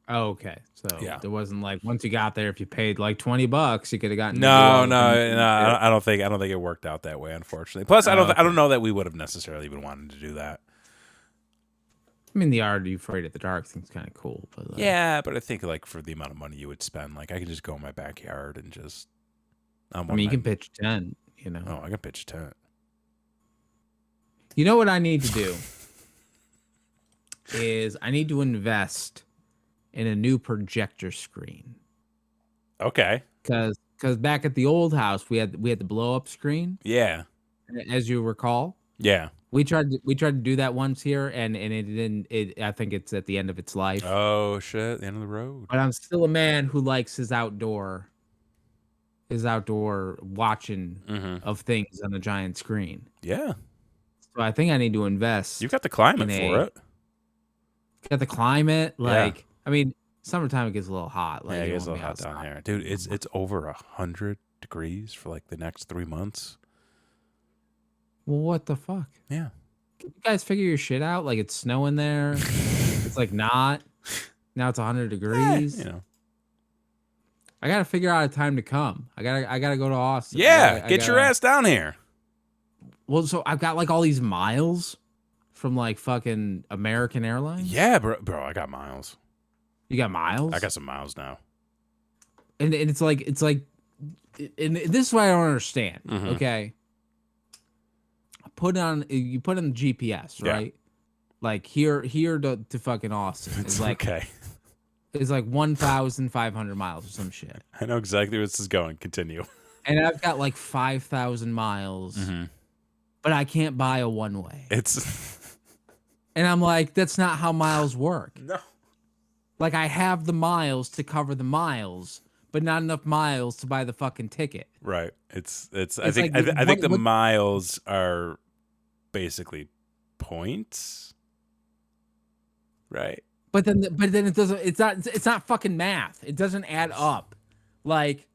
Oh, okay. So there wasn't like once you got there, if you paid like $20, you could have gotten. No. I don't think it worked out that way, unfortunately. Plus, I don't know that we would have necessarily even wanted to do that. I mean, the Are You Afraid of the Dark thing's kind of cool, but but I think like for the amount of money you would spend, like I could just go in my backyard and just. I mean, you can pitch a tent. Oh, I can pitch a tent. You know what I need to do is I need to invest in a new projector screen. Okay. Because back at the old house we had the blow up screen. Yeah. As you recall. Yeah. We tried to do that once here and it didn't. I think it's at the end of its life. Oh shit! The end of the road. But I'm still a man who likes his outdoor watching of things on a giant screen. Yeah. So I think I need to invest. You've got the climate for it. Got the climate. Like, Yeah. I mean, summertime it gets a little hot. Like, Yeah, it you gets a don't little wanna be hot down outside. here, dude. It's over 100 degrees for like the next 3 months. Well, what the fuck? Yeah. Can you guys figure your shit out? Like, it's snowing there. It's like not. Now it's 100 degrees. You know. I gotta figure out a time to come. I gotta go to Austin. Yeah, get your ass down here. Well, so I've got like all these miles from like fucking American Airlines. Yeah, bro, I got miles. You got miles? I got some miles now. And it's like, and this is what I don't understand. Mhm. Okay. You put on the GPS, Yeah. right? Like here to fucking Austin. It's like, okay. It's like 1,500 miles or some shit. I know exactly where this is going. Continue. And I've got like 5,000 miles, but I can't buy a one-way. And I'm like, that's not how miles work. No. Like, I have the miles to cover the miles, but not enough miles to buy the fucking ticket. Right. I think like, I think the what- miles are basically points. Right. But then it doesn't. It's not fucking math. It doesn't add up. Like,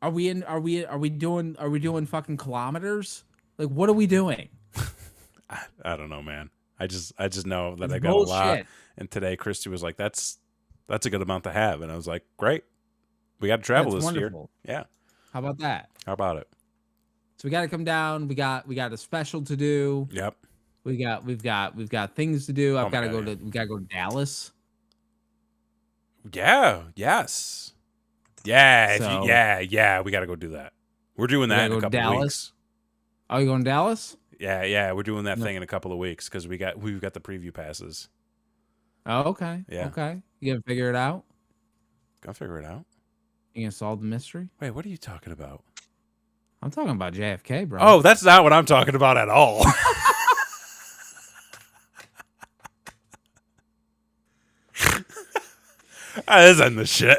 are we doing fucking kilometers? Like, what are we doing? I don't know, man. I just know that It's I got bullshit. a lot. And today Christy was like, "That's a good amount to have," and I was like, "Great, we got to travel That's this wonderful. year." Yeah. How about that? How about it? So we got to come down. We got a special to do. Yep. We've got things to do. Oh my God, We gotta go to Dallas. Yeah. Yes. Yeah. So- Yeah. We got to go do that. We're doing that in gotta a go to couple of Dallas? weeks. Are you going to Dallas? Yeah. We're doing that No. thing in a couple of weeks because we've got the preview passes. Oh, okay. Yeah. Okay. You gonna figure it out? Go figure it out. You gonna solve the mystery? Wait, what are you talking about? I'm talking about JFK, bro. Oh, that's not what I'm talking about at all. This isn't the shit.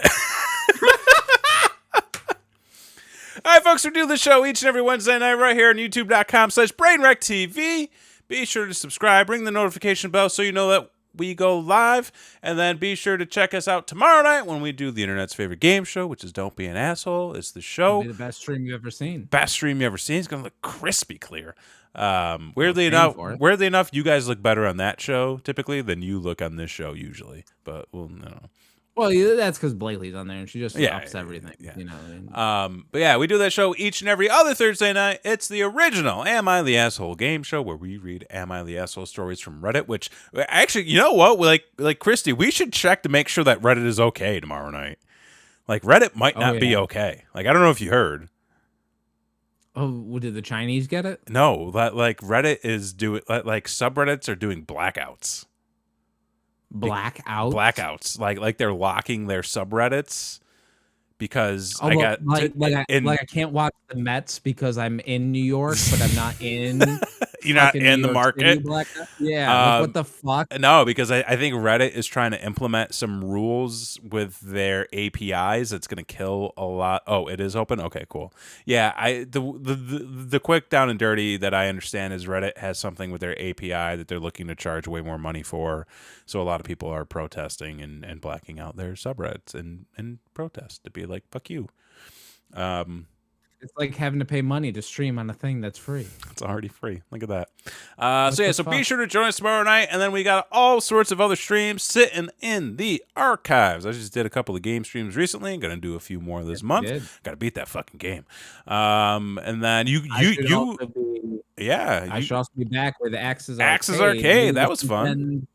All right, folks, we do the show each and every Wednesday night right here on youtube.com/BrainWreckTV. Be sure to subscribe, ring the notification bell so you know that we go live, and then be sure to check us out tomorrow night when we do the internet's favorite game show, which is Don't Be an Asshole. It's the show. It'll be the best stream you've ever seen. Best stream you ever seen. It's gonna look crispy clear. Weirdly paying for it. enough, you guys look better on that show typically than you look on this show usually. But well, no. Well, yeah, that's because Blakely's on there and she just ups everything. yeah. You know. And But yeah, we do that show each and every other Thursday night. It's the original Am I the Asshole game show where we read Am I the Asshole stories from Reddit, which actually, you know what? Like Christy, we should check to make sure that Reddit is okay tomorrow night. Like Reddit might not be okay. Like I don't know if you heard. oh, did the Chinese get it? No, like Reddit is doing like subreddits are doing blackouts. Blackout. Blackouts. Like they're locking their subreddits because Oh, I well, got I can't watch the Mets because I'm in New York, but I'm not in. you're not fucking in New the York City market. blackout. Yeah. Like, what the fuck? No, because I think Reddit is trying to implement some rules with their APIs that's going to kill a lot. Oh, it is open? Okay, cool. Yeah, the quick down and dirty that I understand is Reddit has something with their API that they're looking to charge way more money for. So a lot of people are protesting and blacking out their subreddits and protest to be like, fuck you. It's like having to pay money to stream on a thing that's free. It's already free. Look at that. the So be fuck? sure to join us tomorrow night. And then we got all sorts of other streams sitting in the archives. I just did a couple of game streams recently. I'm going to do a few more this month. Got to beat that fucking game. And then I should also be back with Axis Arcade. That was fun.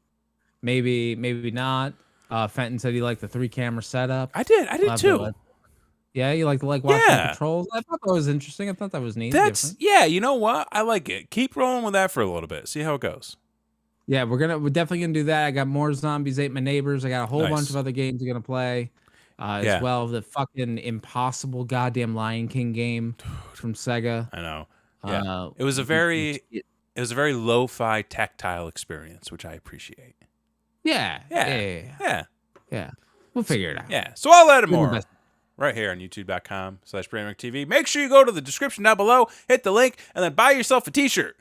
Maybe not. Fenton said he liked the 3-camera setup. I did too. Yeah, you like watching the Yeah. controls. I thought that was interesting. I thought that was neat. That's different. yeah. You know what? I like it. Keep rolling with that for a little bit. See how it goes. Yeah, we're definitely gonna do that. I got more Zombies Ate My Neighbors. I got a whole Nice. bunch of other games I'm gonna play. As well, the fucking impossible goddamn Lion King game from Sega. I know. Yeah. It was a very lo-fi tactile experience, which I appreciate. Yeah. We'll figure it out. Yeah. So all that and We're the more best. right here on youtube.com/BrainWreckTV. Make sure you go to the description down below, hit the link, and then buy yourself a t-shirt.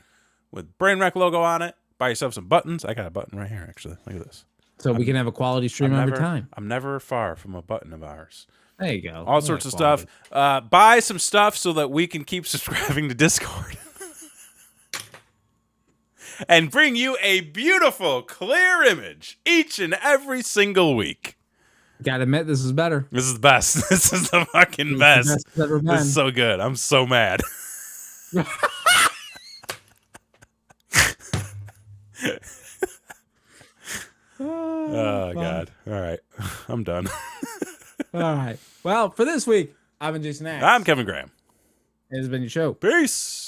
with Brainwreck logo on it. Buy yourself some buttons. I got a button right here, actually. Look at this. So we can have a quality stream every time. I'm never far from a button of ours. There you go. All sorts of stuff. Buy some stuff so that we can keep subscribing to Discord. And bring you a beautiful, clear image each and every single week. Gotta admit, this is better. This is the best. This is the fucking best. This is so good. I'm so mad. Oh, God. All right. I'm done. All right. Well, for this week, I've been Jason Axe. I'm Kevin Graham. It has been your show. Peace.